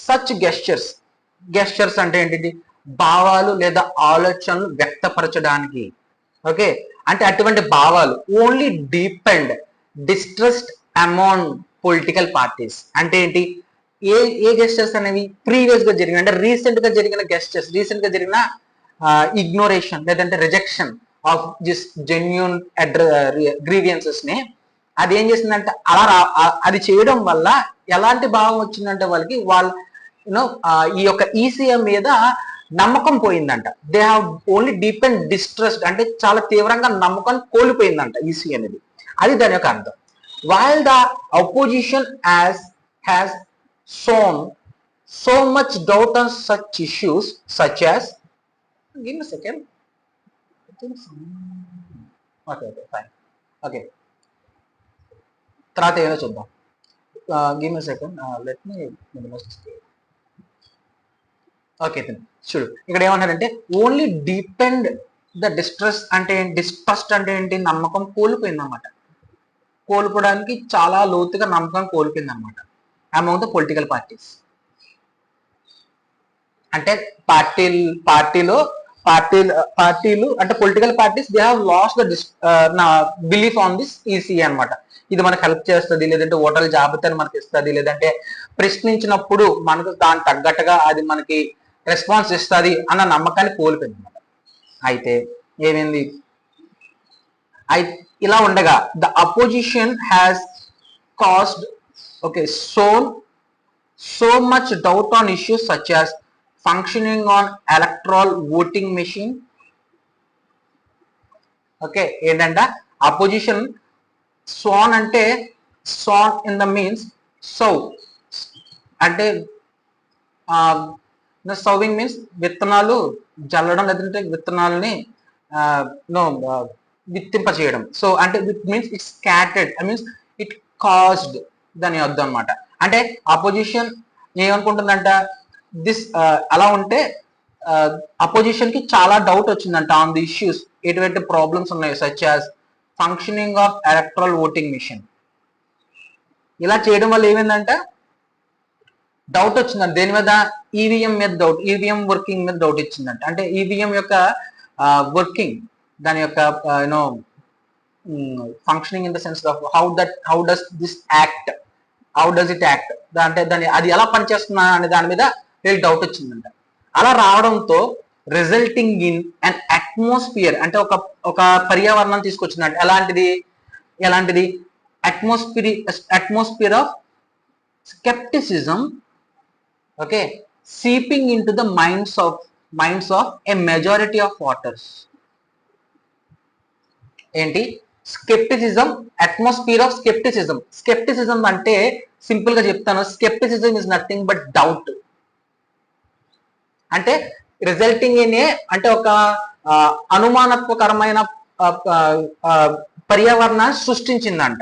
such gestures అంటే ఏంటి? భావాలు లేదా ఆలోచనలు వ్యక్తపరచడానికి. ఓకే, అంటే అటువంటి భావాలు only depend distrust among political parties. అంటే ఏంటి? ఏ గెస్టర్స్ అనేవి ప్రీవియస్ గా జరిగిన అంటే రీసెంట్ గా జరిగిన గెస్టర్స్, రీసెంట్ గా జరిగిన ఇగ్నోరేషన్ లేదంటే rejection of this genuine grievances ని అది ఏం చేసిందంటే అది చేయడం వల్ల ఎలాంటి భావం వచ్చిందంటే వాళ్ళకి ఈ యొక్క ఈసీఎం మీద నమ్మకం పోయిందంట. They have only deep and distrust అంటే చాలా తీవ్రంగా నమ్మకం కోల్పోయిందంట ఈసీ అనేది. అది దాని యొక్క అర్థం. While the opposition has shown so much doubt on such issues such as, give me a second. Okay, fine. Okay. తర్వాత ఏమైనా చూద్దాం. Give me a second. Let me minimize this. Okay, చూడు ఇక్కడ ఏమంటారంటే ఓన్లీ డీపెండ్ ద డిస్ట్రస్ట్ అంటే ఏంటి? నమ్మకం కోల్పోయింది అన్నమాట. కోల్పోవడానికి చాలా లోతుగా నమ్మకం కోల్పోయింది అనమాట అమౌంట్ ద పొలిటికల్ పార్టీస్. అంటే పార్టీలు అంటే political parties they have lost the belief on this EC అనమాట. ఇది మనకు హెల్ప్ చేస్తుంది లేదంటే ఓటర్ల జాబితాని మనకి ఇస్తుంది లేదంటే ప్రశ్నించినప్పుడు మనకు దాని తగ్గట్టుగా అది మనకి రెస్పాన్స్ ఇస్తుంది అన్న నమ్మకాన్ని కోల్పోయింది అనమాట. అయితే ఏమైంది? ఇలా ఉండగా the opposition has caused so much doubt on issues such as functioning on electoral voting machine. Okay, ఏంటంట అపోజిషన్ సోన్ అంటే సోన్ ఇన్ ద మీన్స్ సౌ అంటే సౌవింగ్ మీన్స్ విత్తనాలు జల్లడం లేదంటే విత్తనాలని విత్తింప చేయడం. సో అంటే it means it scattered means it caused దాని అర్థం అనమాట. అంటే అపోజిషన్ ఏమనుకుంటుందంట దిస్ అలా ఉంటే అపోజిషన్ కి చాలా డౌట్ వచ్చిందంట ఆన్ ది ఇష్యూస్ ఎటువంటి ప్రాబ్లమ్స్ ఉన్నాయి such as functioning of electoral voting machine. ఇలా చేయడం వల్ల ఏమైందంట డౌట్ వచ్చిందంట దేని మీద? ఈవీఎం మీద డౌట్, ఈవీఎం వర్కింగ్ మీద డౌట్ ఇచ్చిందంట. అంటే ఈవీఎం యొక్క వర్కింగ్ దాని యొక్క functioning in the sense of how does it act అంటే దాని అది ఎలా పనిచేస్తున్నా అనే దాని మీద వీళ్ళకి డౌట్ వచ్చిందంట. అలా రావడంతో రిజల్టింగ్ ఇన్ అన్ అట్మాస్ఫియర్ అంటే ఒక పర్యావరణం తీసుకొచ్చిందంట. ఎలాంటిది atmosphere of scepticism. Okay, seeping into the minds of a majority of voters. ఏంటి? Scepticism, atmosphere of scepticism. Scepticism అంటే సింపుల్ గా చెప్తాను, scepticism is nothing but doubt. అంటే రిజల్టింగ్ ఇన్ ఏ, అంటే ఒక అనుమానాత్మకరమైన పర్యావరణాన్ని సృష్టించిందంట.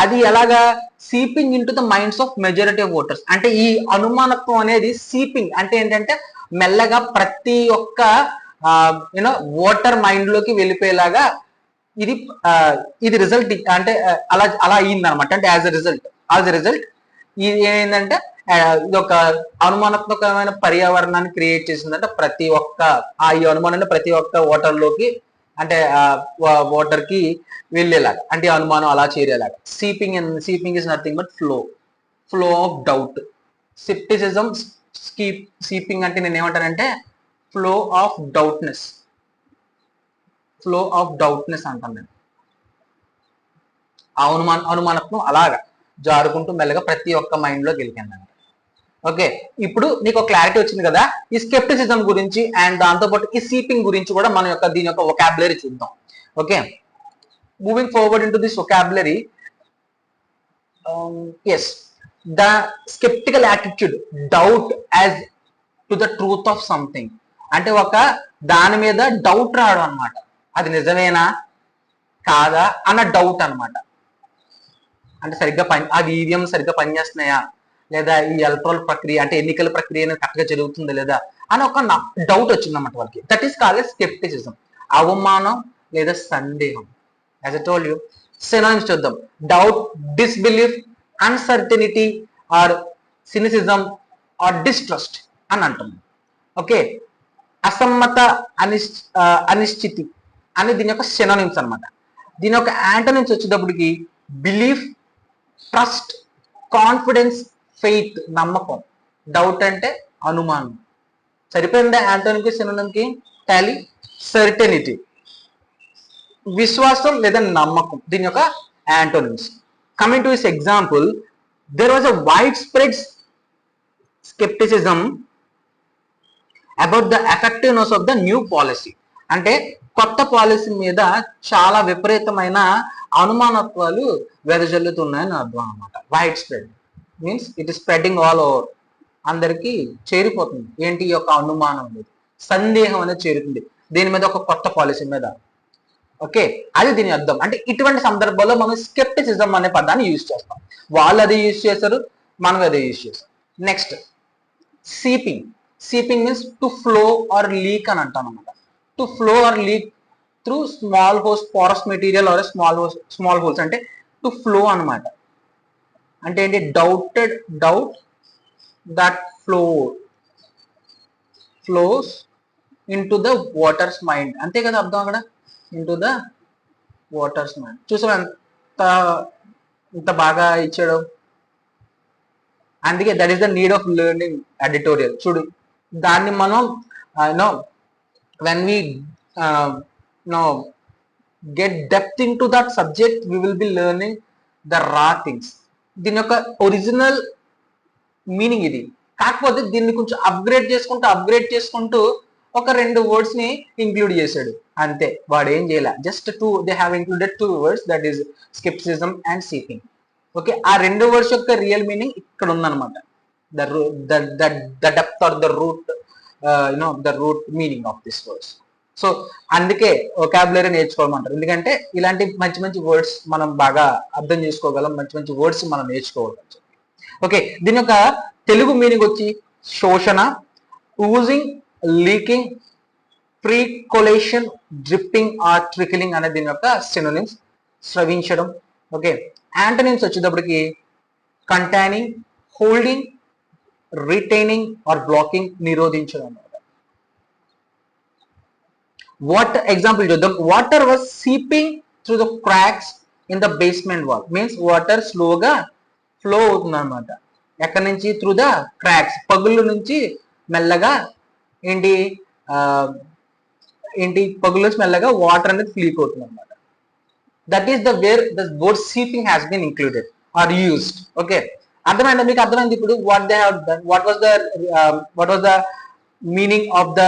అది ఎలాగా? Seeping into the minds of majority of voters. అంటే ఈ అనుమానత్వం అనేది సీపింగ్ అంటే ఏంటంటే మెల్లగా ప్రతి ఒక్క ఓటర్ మైండ్ లోకి వెళ్ళిపోయేలాగా ఇది రిజల్ట్, అంటే అలా అలా అయ్యింది అనమాట. అంటే యాజ్ ఎ రిజల్ట్ ఇది ఏంటంటే ఇది ఒక అనుమానాత్మకమైన పర్యావరణాన్ని క్రియేట్ చేసిందంటే ప్రతి ఒక్క ఈ అనుమానాన్ని ప్రతి ఒక్క ఓటర్లోకి, అంటే ఓటర్ కి వెళ్ళేలాగా, అంటే అనుమానం అలా చేరేలాగా. Seeping is nothing but flow of doubt. Scepticism seeping అంటే నేను ఏమంటానంటే ఫ్లో ఆఫ్ డౌట్నెస్ అంటాను నేను. ఆ అనుమానత్వం అలాగా జారుకుంటూ మెల్లగా ప్రతి ఒక్క మైండ్ లోకి వెళ్ళిపోయిందంట. ఓకే, ఇప్పుడు నీకు ఒక క్లారిటీ వచ్చింది కదా ఈ స్కెప్టిసిజం గురించి, అండ్ దాంతోపాటు ఈ సీపింగ్ గురించి కూడా మన యొక్క దీని యొక్క వొకాబులరీ చూద్దాం. Okay, moving forward into this vocabulary. Yes, the skeptical attitude, doubt as to the truth of something. అంటే ఒక దాని మీద డౌట్ రావడం అనమాట, అది నిజమేనా కాదా అన్న డౌట్ అనమాట. అంటే సరిగ్గా ఆ ఈవీఎం సరిగ్గా పనిచేస్తున్నాయా, లేదా ఈ ఎలక్ట్రల్ ప్రక్రియ అంటే ఎన్నికల ప్రక్రియ కరెక్ట్ గా జరుగుతుందా లేదా అని ఒక డౌట్ వచ్చిందన్నమాట వాళ్ళకి. దట్ ఈస్ కాల్డ్ స్కెప్టిసిజం, అవమానం లేదా సందేహం. As I told you, synonyms చూద్దాం. Doubt, disbelief, uncertainty or cynicism or distrust అని అంటున్నాం. ఓకే, అసమ్మత, అనిశ్చితి అని దీని యొక్క సినానిమ్స్ అనమాట. దీని యొక్క యాంటోనిమ్స్ వచ్చేటప్పటికి బిలీఫ్, ట్రస్ట్, కాన్ఫిడెన్స్, ఫెయిత్ నమ్మకం. డౌట్ అంటే అనుమానం. సరిపోయిందా యాంటోనిమ్కి సినోనిమ్కి టాలీ? సర్టెనిటీ విశ్వాసం లేదా నమ్మకం దీని యొక్క antonyms. Coming to this example, there was a widespread skepticism about the effectiveness of the new policy. అంటే కొత్త పాలసీ మీద చాలా విపరీతమైన అనుమానత్వాలు వెదజల్లుతున్నాయని అర్థం అనమాట. Wide spread means it is spreading all over, అందరికీ చేరిపోతుంది. ఏంటి ఈ యొక్క అనుమానం అనేది, సందేహం అనేది చేరుతుంది దీని మీద, ఒక కొత్త పాలసీ మీద. ఓకే, అది దీని అర్థం. అంటే ఇటువంటి సందర్భాల్లో మనం స్కెప్టిసిజం అనే పదాన్ని యూజ్ చేస్తాం. వాళ్ళు అది యూజ్ చేశారు, మనం అదే యూజ్ చేస్తాం. Next, seeping means to flow or leak అని అంటాం అనమాట. To flow or leak through small holes, porous material or small holes, అంటే టు ఫ్లో అనమాట. అంటే ఏంటి? Doubt that flows into the voter's mind. అంతే కదా అర్థం అక్కడ, into the voter's mind. చూసాం ఎంత బాగా ఇచ్చాడు. అందుకే that is the need of learning editorial. చూడు, దాన్ని మనం when we get depth into that subject, we will be learning the raw things. దీని యొక్క ఒరిజినల్ మీనింగ్ ఇది. కాకపోతే దీన్ని కొంచెం అప్గ్రేడ్ చేసుకుంటూ ఒక 2 వర్డ్స్ ని ఇంక్లూడ్ చేశాడు అంతే. వాడు ఏం చేయాల, just they have included 2 words, that is scepticism and seeping. Okay, ఆ 2 వర్డ్స్ యొక్క రియల్ మీనింగ్ ఇక్కడ ఉందన్నమాట. The depth or the root, the root meaning of this words. So అందుకే వొకాబులరీ నేర్చుకోవాలంటారు, ఎందుకంటే ఇలాంటి మంచి మంచి వర్డ్స్ మనం బాగా అర్థం చేసుకోగలం, మంచి మంచి వర్డ్స్ మనం నేర్చుకోవాలి. ఓకే, దీని యొక్క తెలుగు మీనింగ్ వచ్చి శోషణ, oozing, leaking, percolation, dripping or trickling అనే దీని యొక్క సినోనిమ్స్. స్రవించడం. ఓకే, యాంటోనిమ్స్ వచ్చేటప్పటికి containing, holding, retaining or blocking, నిరోధించడం. వాటర్ ఎగ్జాంపుల్ చూద్దాం. Water was seeping through the cracks in the basement wall. Means water స్లోగా ఫ్లో అవుతుంది అనమాట. ఎక్కడి నుంచి? త్రూ ద క్రాక్స్, పగుళ్ళ నుంచి మెల్లగా పగుళ్ళ నుంచి మెల్లగా వాటర్ అనేది ఫ్లీక్ అవుతుంది అనమాట. That is the where the word seeping has been included or used. Okay, అర్థమైందా మీకు? అర్థమైంది ఇప్పుడు what they have done, what was the meaning of the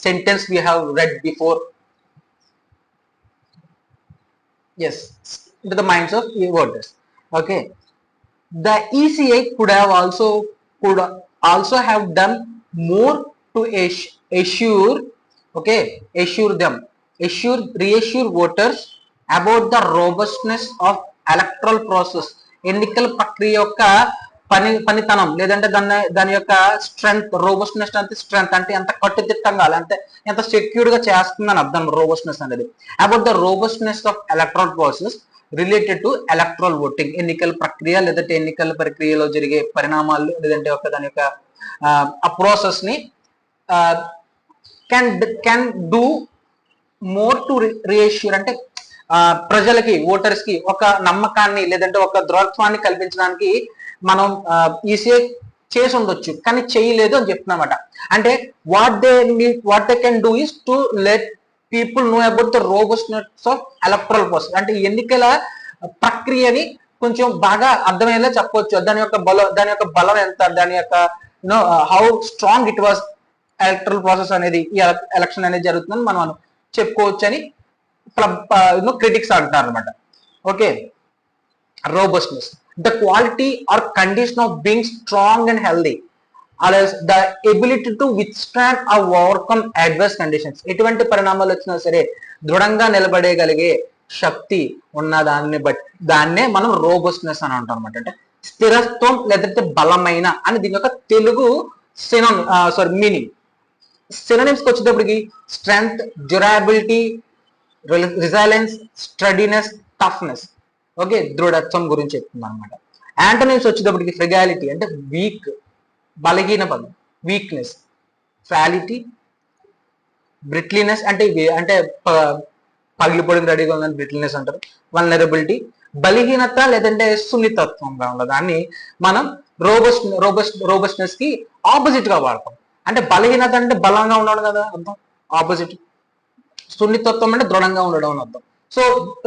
sentence we have read before. Yes, into the minds of voters. Okay, the ECI could also have done more to assure, okay, reassure voters about the robustness of electoral process. ఎన్నికల ప్రక్రియ యొక్క పనితనం లేదంటే దాని యొక్క strength, రోబస్ట్నెస్ అంటే strength అంటే ఎంత కట్టుదిట్టంగా అంటే ఎంత సెక్యూర్ గా చేస్తుందని అర్థం రోబస్ట్నెస్ అనేది. About the robustness of electoral process related to electoral voting, ఎన్నికల ప్రక్రియ లేదంటే ఎన్నికల ప్రక్రియలో జరిగే పరిణామాలు లేదంటే దాని యొక్క ఆ ప్రాసెస్ ని can do more to reassure అంటే ప్రజలకి, ఓటర్స్ కి ఒక నమ్మకాన్ని లేదంటే ఒక దృఢత్వాన్ని కల్పించడానికి మనం ఈసీఐ చేసి ఉండొచ్చు, కానీ చేయలేదు అని చెప్తున్నమాట. అంటే what they can do is to let people know about the robustness of electoral process. అంటే ఎన్నికల ప్రక్రియని కొంచెం బాగా అర్థమయ్యేలా చెప్పవచ్చు. దాని యొక్క బలం ఎంత, దాని యొక్క how strong it was electoral process అనేది, ఈ ఎలక్షన్ అనేది జరుగుతుందని మనం చెప్పుకోవచ్చు అని క్రిటిక్స్ అంటున్నారు అనమాట. Okay, robustness, the quality or condition of being strong and healthy, or else the ability to withstand or overcome adverse conditions. ఎటువంటి పరిణామాలు వచ్చినా సరే దృఢంగా నిలబడేయగలిగే శక్తి ఉన్న దాన్నే మనం రోబస్ట్నెస్ అని అంటాం అనమాట. అంటే స్థిరత్వం లేదంటే బలమైన అని దీని యొక్క తెలుగు మీనింగ్. సినోనిమ్స్ వచ్చేటప్పటికి strength, durability, resilience, steadiness, toughness. Okay, దృఢత్వం గురించి చెప్తున్నాం అనమాట. యాంటోనిమ్స్ వచ్చేటప్పటికి ఫ్రెగాలిటీ అంటే వీక్, బలహీన పదం, వీక్నెస్, ఫ్రాలిటీ, బ్రిట్లీనెస్ అంటే పగిలిపోవడం రెడీగా ఉందని బ్రిట్లీనెస్ అంటారు. వల్నరబిలిటీ, బలహీనత లేదంటే సున్నితత్వంగా ఉన్న దాన్ని మనం రోబస్ట్నెస్ కి ఆపోజిట్ గా వాడతాం. అంటే బలహీనత అంటే బలంగా ఉండడం కదా అర్థం, ఆపోజిట్. సున్నితత్వం అంటే దృఢంగా ఉండడం అని అర్థం. సో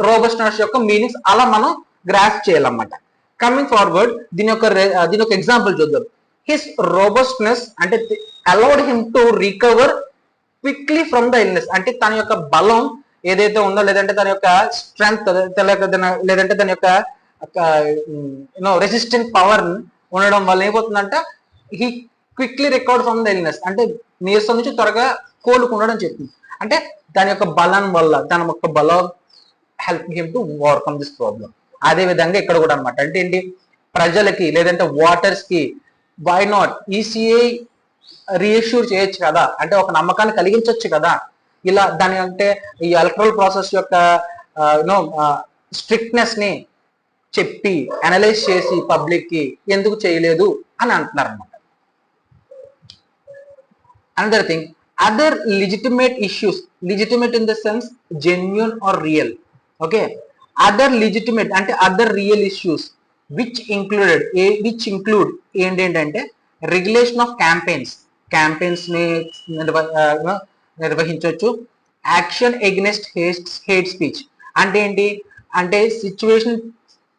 రోబస్ట్నెస్ యొక్క మీనింగ్స్ అలా మనం గ్రాస్ప్ చేయాలన్నమాట. కమింగ్ ఫార్వర్డ్ దీని యొక్క ఎగ్జాంపుల్ చూద్దాం. హిస్ రోబస్ట్నెస్ అంటే allowed him to recover quickly from the illness. అంటే తన యొక్క బలం ఏదైతే ఉందో లేదంటే తన యొక్క స్ట్రెంగ్త్ లేదంటే దాని యొక్క రెసిస్టెంట్ పవర్ ఉండడం వల్ల ఏమవుతుందంట, he quickly recover from the illness అంటే నీరసం నుంచి త్వరగా కోలుకుండడం చెప్తుంది. అంటే దాని యొక్క బలం వల్ల దాని యొక్క బలం help him to overcome this problem. అదే విధంగా ఇక్కడ కూడా అనమాట. అంటే ఏంటి, ప్రజలకి లేదంటే ఓటర్స్ కి వై నాట్ ఈసీఐ రీఅష్యూర్ చేయొచ్చు కదా, అంటే ఒక నమ్మకాన్ని కలిగించవచ్చు కదా. ఇలా దాని అంటే ఈ ఎలక్ట్రల్ ప్రాసెస్ యొక్క స్ట్రిక్ట్నెస్ ని చెప్పి అనలైజ్ చేసి పబ్లిక్ కి ఎందుకు చేయలేదు అని అంటున్నారు అనమాట. Another thing, other legitimate issues, legitimate in the sense genuine or real. Okay, other legitimate అంటే other real issues which include ఏంటంటే రెగ్యులేషన్ ఆఫ్ క్యాంపెయిన్స్ ని నిర్వహించవచ్చు. యాక్షన్ ఎగ్నెస్ట్ హేట్ స్పీచ్ అంటే ఏంటి అంటే సిచ్యువేషన్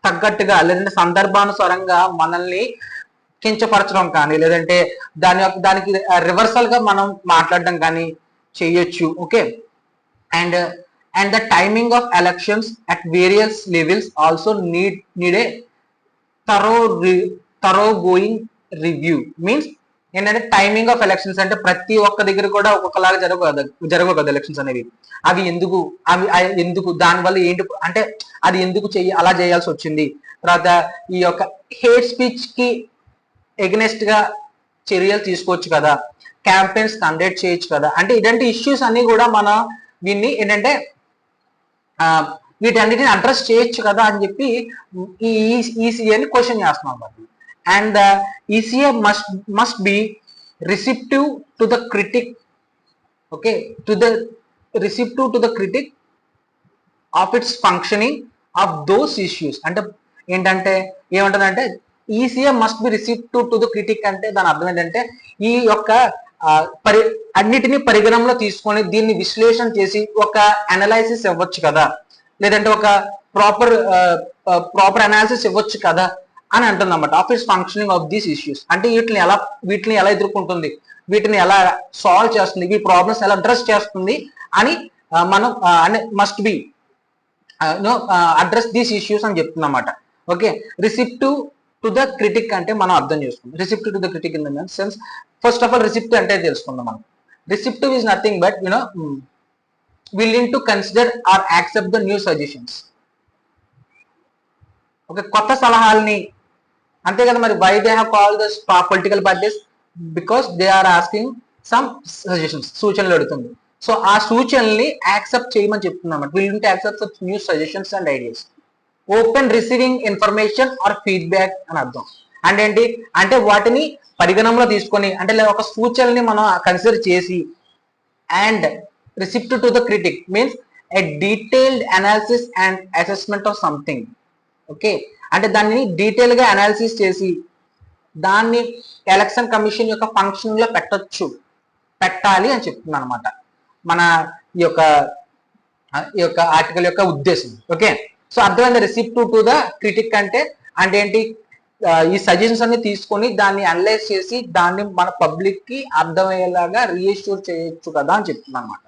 తగ్గట్టుగా లేదంటే సందర్భానుసారంగా మనల్ని కించపరచడం కానీ లేదంటే దానికి రివర్సల్ గా మనం మాట్లాడడం కానీ చేయొచ్చు. Okay, and the timing of elections at various levels also need a thorough going review. Means ఏంటంటే టైమింగ్ ఆఫ్ ఎలక్షన్స్ అంటే ప్రతి ఒక్క దగ్గర కూడా ఒక్కొక్కలాగా జరగవు కదా ఎలక్షన్స్ అనేవి. అవి ఎందుకు దానివల్ల ఏంటి అంటే అది ఎందుకు అలా చేయాల్సి వచ్చింది. తర్వాత ఈ యొక్క హేట్ స్పీచ్ కి ఎగ్నెస్ట్ గా చర్యలు తీసుకోవచ్చు కదా, క్యాంపెయిన్స్ కండక్ట్ చేయొచ్చు కదా. అంటే ఇలాంటి ఇష్యూస్ అన్ని కూడా మనం దీన్ని ఏంటంటే వీటన్నిటిని అడ్రస్ చేయొచ్చు కదా అని చెప్పి ఈ ఈసీఐని క్వశ్చన్ చేస్తున్నాం. And the ECI must be receptive to the critic. Okay, receptive to the critique of it's functioning of those issues. అంటే ఏంటంటే ఏమంటుందంటే ECI must be receptive to the critic అంటే దాని అర్థం ఏంటంటే ఈ యొక్క అన్నిటినీ పరిగణంలో తీసుకొని దీన్ని విశ్లేషణ చేసి ఒక అనాలైసిస్ ఇవ్వచ్చు కదా, లేదంటే ఒక ప్రాపర్ అనాలిసిస్ ఇవ్వచ్చు కదా అని అంటుంది అన్నమాట. Of it's functioning of these issues, అంటే వీటిని ఎలా ఎదుర్కొంటుంది, వీటిని ఎలా సాల్వ్ చేస్తుంది, ఈ ప్రాబ్లమ్స్ ఎలా అడ్రస్ చేస్తుంది అని మనం must be address these issues అని చెప్తుంది అన్నమాట. Okay, receptive to the critic అంటే మనం అర్థం చేసుకుందాం. Receptive to the critic in the sense, first of all receptive అంటే తెలుసుకుందాం మనం. Receptive is nothing but willing to consider or accept the new suggestions. Okay, కొత్త సలహాలని, అంతే కదా మరి. Why they have called the political parties, because they are asking some suggestions, సూచనలు అడుగుతుంది. సో ఆ సూచనల్ని యాక్సెప్ట్ చేయమని చెప్తున్నమాట. Willing to accept such new suggestions and ideas. Open receiving information or feedback అని అర్థం. అంటే ఏంటి అంటే వాటిని పరిగణంలో తీసుకొని, అంటే ఒక సూచనల్ని మనం కన్సిడర్ చేసి, and receptive to the critic means a detailed analysis and assessment of something. Okay, అంటే దాన్ని డీటెయిల్ గా అనాలిసిస్ చేసి దాన్ని ఎలక్షన్ కమిషన్ యొక్క ఫంక్షన్ లో పెట్టాలి అని చెప్తుంది అనమాట మన ఈ యొక్క ఆర్టికల్ యొక్క ఉద్దేశం. ఓకే, సో అర్థమైంది. రిసిప్టివ్ టు ద క్రిటిక్ అంటే ఏంటి, ఈ సజెషన్స్ అన్ని తీసుకొని దాన్ని అనలైజ్ చేసి దాన్ని మన పబ్లిక్ కి అర్థమయ్యేలాగా రీఎష్యూర్ చేయొచ్చు కదా అని చెప్తుంది అనమాట.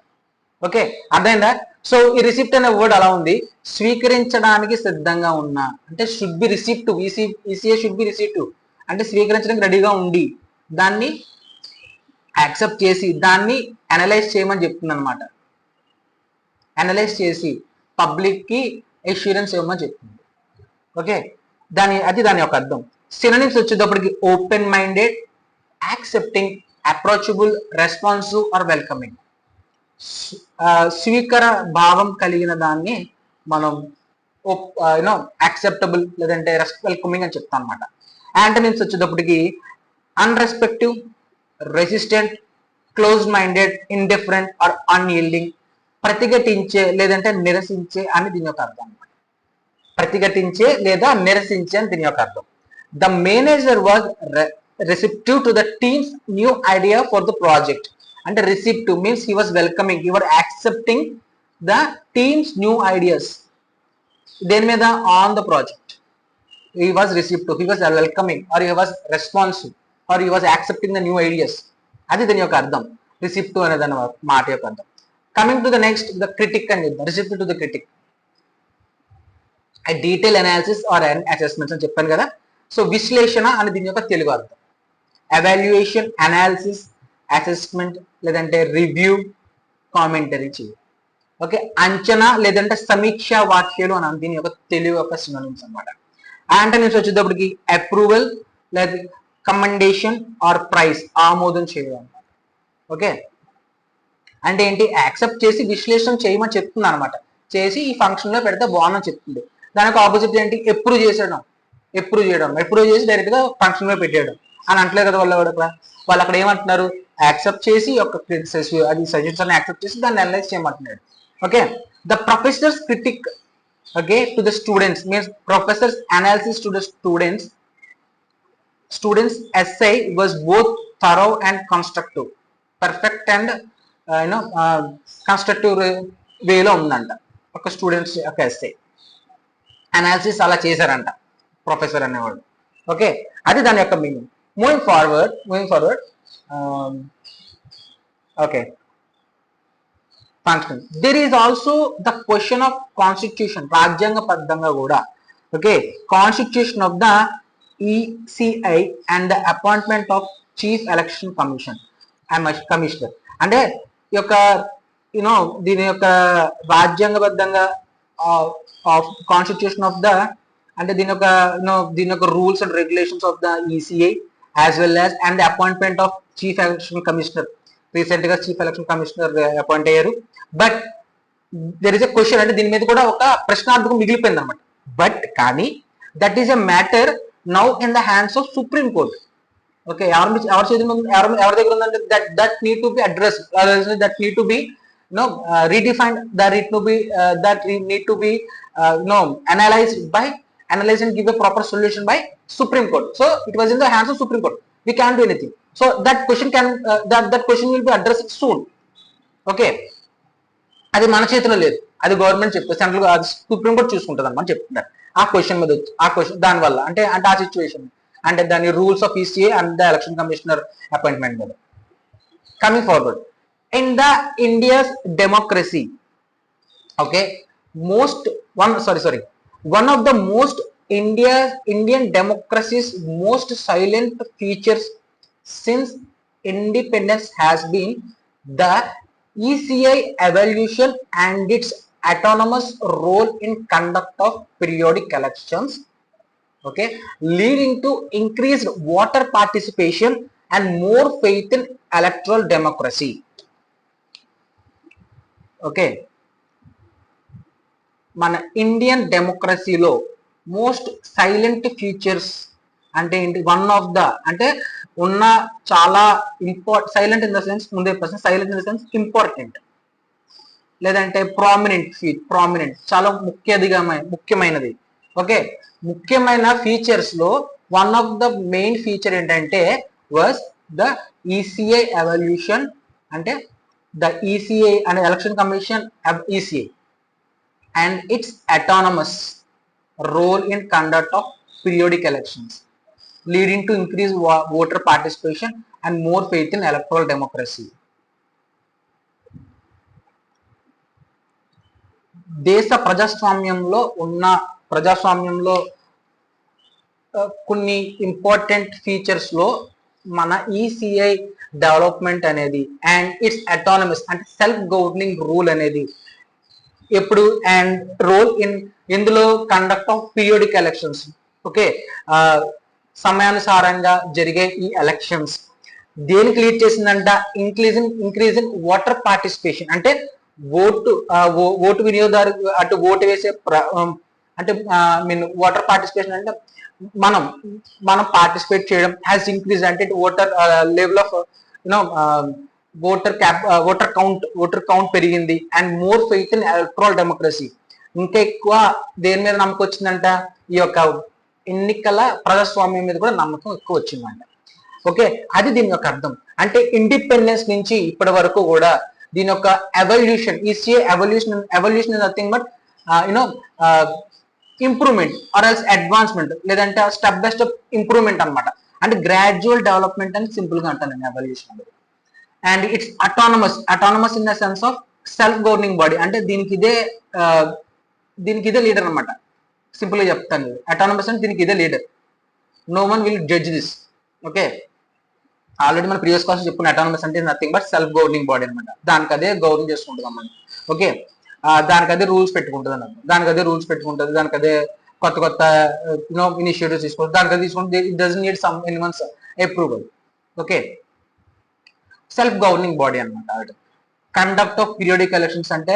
ఓకే, అర్థమైందా? సో ఈ రిసిప్ట్ అనే వర్డ్ అలా ఉంది, స్వీకరించడానికి సిద్ధంగా ఉన్నా అంటే should be receptive. ECA should be receptive అంటే స్వీకరించడానికి రెడీగా ఉండి దాన్ని యాక్సెప్ట్ చేసి దాన్ని అనలైజ్ చేయమని చెప్తుంది అనమాట. అనలైజ్ చేసి పబ్లిక్ కి ఎష్యూరెన్స్ ఇవ్వమని చెప్తుంది. ఓకే, దాని యొక్క అర్థం. సినోనిమ్స్ వచ్చేటప్పటికి open minded, accepting, approachable, responsive or welcoming. స్వీకార భావం కలిగిన దాన్ని మనం యాక్సెప్టబుల్ లేదంటే వెల్కమింగ్ అని చెప్తాం అనమాట. యాంటోనిమ్స్ వచ్చేటప్పటికి unreceptive, resistant, close minded, indifferent or unyielding. ప్రతిఘటించే లేదంటే నిరసించే అని దీని యొక్క అర్థం అనమాట. ప్రతిఘటించే లేదా నిరసించే అని దీని యొక్క అర్థం. The manager was receptive to the team's new idea for the project. అంటే receptive means he was welcoming, he was accepting the team's new ideas. దేని మీద? on the project. He was receptive, he was welcoming, or he was responsive, or he was accepting the new ideas. అది దీని యొక్క అర్థం, receptive అనే దాని మాట యొక్క అర్థం. Coming to the next, the critic అని చెప్తాం. receptive to the critic, a detail analysis or an assessment అని చెప్పాను కదా. సో విశ్లేషణ అని దీని యొక్క తెలుగు అర్థం. ఎవాల్యుయేషన్, అనాలిసిస్, అసెస్మెంట్ లేదంటే రివ్యూ, కామెంటరీ చేయాలి. ఓకే, అంచనా లేదంటే సమీక్ష వాక్యాలు అని దీని యొక్క తెలుగు యొక్క సినోనిమ్స్ అన్నమాట. యాంటోనిమ్స్ వచ్చేటప్పటికి అప్రూవల్ లేదా కమెండేషన్ ఆర్ ప్రైజ్, ఆమోదం చేయడం. ఓకే, అంటే ఏంటి? యాక్సెప్ట్ చేసి విశ్లేషణ చేయమని చెప్తుంది అనమాట. చేసి ఈ ఫంక్షన్ లో పెడితే బాగుందని చెప్తుంది. దానికి ఆపోజిట్ ఏంటి? అప్రూవ్ చేయడం, అప్రూవ్ చేసి డైరెక్ట్ గా ఫంక్షన్ లో పెట్టేయడం అని అంటలేదు కదా వాళ్ళు అక్కడ ఏమంటున్నారు? యాక్సెప్ట్ చేసి ఒక అది సజెషన్ యాక్సెప్ట్ చేసి దాన్ని అనలైజ్ చేయమంటున్నాడు. Okay, the professor's critique to the students means professor's analysis to the students essay was both thorough and constructive. Perfect and constructive వేలో ఉందంట ఒక స్టూడెంట్స్ యొక్క essay. అనాలిసిస్ అలా చేశారంట ప్రొఫెసర్ అనేవాడు. ఓకే, అది దాని యొక్క meaning. Moving forward okay, function. There is also the question of constitution, రాజ్యాంగబద్ధంగా కూడా. Okay, constitution of the ECI and the appointment of chief election commissioner. అంటే ఈ యొక్క దీని యొక్క రాజ్యాంగబద్ధంగా కాన్స్టిట్యూషన్ ఆఫ్ ద అంటే దీని యొక్క rules and regulations of the ECI as well as and the appointment of chief election commissioner. Recent గా చీఫ్ ఎలక్షన్ కమిషనర్ అపాయింట్ అయ్యారు. But there is a question, అంటే దీని మీద కూడా ఒక ప్రశ్నార్థకం మిగిలిపోయింది అనమాట. బట్ కానీ that is a matter now in the hands of supreme court. Okay, ఎవరి దగ్గర ఉందంటే that need to be address, that need to be redefined, that need to be analyzed and give a proper solution by Supreme Court. So it was in the hands of Supreme Court. We can't do anything. So that question that question will be addressed soon. Okay, అది మన చేతిలో లేదు, అది government చెప్తే central supreme court చూసుకుంటుంది అని చెప్తున్నారు. ఆ క్వశ్చన్ మీద ఆ క్వశ్చన్ దాని వల్ల అంటే అంటే ఆ సిచ్యువేషన్ అంటే దాని rules of ECA and the election commissioner appointment మీద. Coming forward in the India's democracy, okay, most one of the most Indian democracy's most silent features since independence has been the ECI evolution and its autonomous role in conduct of periodic elections, okay, leading to increased voter participation and more faith in electoral democracy. Okay, మన Indian డెమోక్రసీలో most silent features అంటే ఏంటి, one of the అంటే ఉన్న చాలా silent in the sense ముందే ప్రశ్న, silent in the sense important లేదంటే ప్రామినెంట్ చాలా ముఖ్యమైనది. ఓకే, ముఖ్యమైన ఫీచర్స్ లో one of the main feature ఏంటంటే వాజ్ ద ఈసీఐ ఎవల్యూషన్, అంటే ద ఈసీఐ అనే election commission ECI and its autonomous role in conduct of periodic elections, leading to increased voter participation and more faith in electoral democracy. దేశ ప్రజాస్వామ్యంలో కొన్ని important features లో మన ECI development అనేది and its autonomous అంటే self governing rule అనేది ఎప్పుడు and role in ఇందులో conduct of periodic elections. Okay, సమయానుసారంగా జరిగే ఈ ఎలక్షన్స్ దేనికి లీడ్ చేసిందంట, ఇంక్రీజ్ ఇన్ ఓటర్ పార్టిసిపేషన్ అంటే ఓటు వినియోగదారు అటు ఓటు వేసే అంటే మీన్ ఓటర్ పార్టిసిపేషన్ అంటే మనం పార్టిసిపేట్ చేయడం హ్యాస్ ఇంక్రీజ్ అంటే voter level of you know voter count పెరిగింది and more faith in electoral democracy. ఇంకా ఎక్కువ దేని మీద నమ్మకం వచ్చిందంట, ఈ యొక్క ఎన్నికల ప్రజాస్వామ్యం మీద కూడా నమ్మకం ఎక్కువ వచ్చిందంట. ఓకే, అది దీని యొక్క అర్థం. అంటే ఇండిపెండెన్స్ నుంచి ఇప్పటి వరకు కూడా దీని యొక్క evolution, ECA evolution is nothing but you know improvement or else advancement లేదంటే స్టెప్ బై స్టెప్ ఇంప్రూవ్మెంట్ అనమాట. అంటే గ్రాడ్యువల్ డెవలప్మెంట్ అని సింపుల్ గా అంటాను నేను ఎవల్యూషన్ అనేది. And its autonomous in the sense of self governing body అంటే దీనికి ఇదే లీడర్ అనమాట. సింపుల్ గా చెప్తాను, అటానమస్ అంటే దీనికి ఇదే leader, no one will judge this. Okay, already మన ప్రీవియస్ క్లాస్ చెప్పుకున్న అటానమస్ అంటే nothing but self governing body అనమాట. దానికి అదే గవర్న్ చేసుకుంటుంది అన్నమాట. ఓకే, దానికి అదే రూల్స్ పెట్టుకుంటుంది అన్నమాట, దానికి అదే కొత్త ఇనిషియేటివ్స్ తీసుకుంటుంది, దానికి అదే తీసుకుంటుంది. It doesn't need some anyone's approval. Okay, self governing body అనమాట. కండక్ట్ ఆఫ్ పీరియాడిక్ ఎలక్షన్స్ అంటే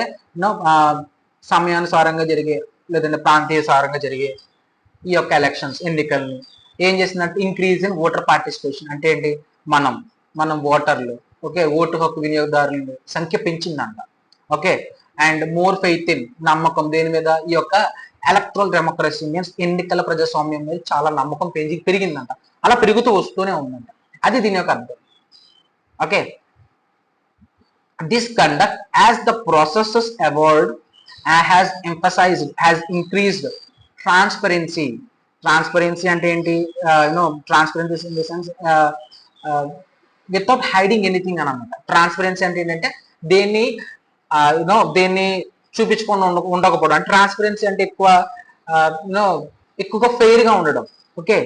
సమయానుసారంగా జరిగే లేదంటే ప్రాంతీయ సారంగా జరిగే ఈ యొక్క ఎలక్షన్స్ ఎన్నికల్ని ఏం చేసిందంటే ఇంక్రీజ్ ఇన్ ఓటర్ పార్టిసిపేషన్ అంటే ఏంటి, మనం ఓటర్లు, ఓకే, ఓటు హక్కు వినియోగదారుల సంఖ్య పెంచిందంట. Okay, and more faith in నమ్మకం దేని మీద, ఈ యొక్క ఎలక్ట్రల్ డెమోక్రసీ మీన్స్ ఎన్నికల ప్రజాస్వామ్యం మీద చాలా నమ్మకం పెరిగిందంట. అలా పెరుగుతూ వస్తూనే ఉందంట. అది దీని యొక్క అర్థం. Okay, this conduct as the processes evolved has increased transparency అంటే ఏంటి, transparency in the sense without hiding anything అనమాట. ట్రాన్స్పరెన్సీ అంటే ఏంటంటే దేన్ని చూపించకుండా ఉండకపోవడం. ట్రాన్స్పరెన్సీ అంటే ఎక్కువగా ఫెయిర్ గా ఉండడం. ఓకే,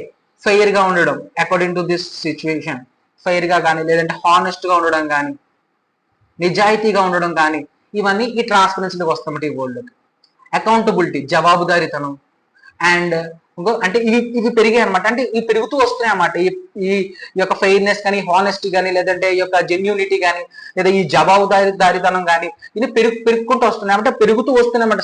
ఫెయిర్ గా ఉండడం according to this situation, fair గా కానీ లేదంటే హానెస్ట్ గా ఉండడం కానీ నిజాయితీగా ఉండడం కానీ ఇవన్నీ ఈ ట్రాన్స్పరెన్సీలోకి వస్తామట. ఈ వరల్డ్కి అకౌంటబిలిటీ జవాబుదారీతనం అండ్ అంటే ఇవి పెరిగాయి అనమాట. అంటే ఇవి పెరుగుతూ వస్తున్నాయి అన్నమాట. ఈ యొక్క ఫెయిర్నెస్ కానీ హానెస్టీ కానీ లేదంటే ఈ యొక్క జెన్యూనిటీ కానీ లేదా ఈ జవాబుదారీతనం కానీ ఇది పెరుగుకుంటూ వస్తున్నాయి అంటే పెరుగుతూ వస్తున్నాయి అన్నమాట.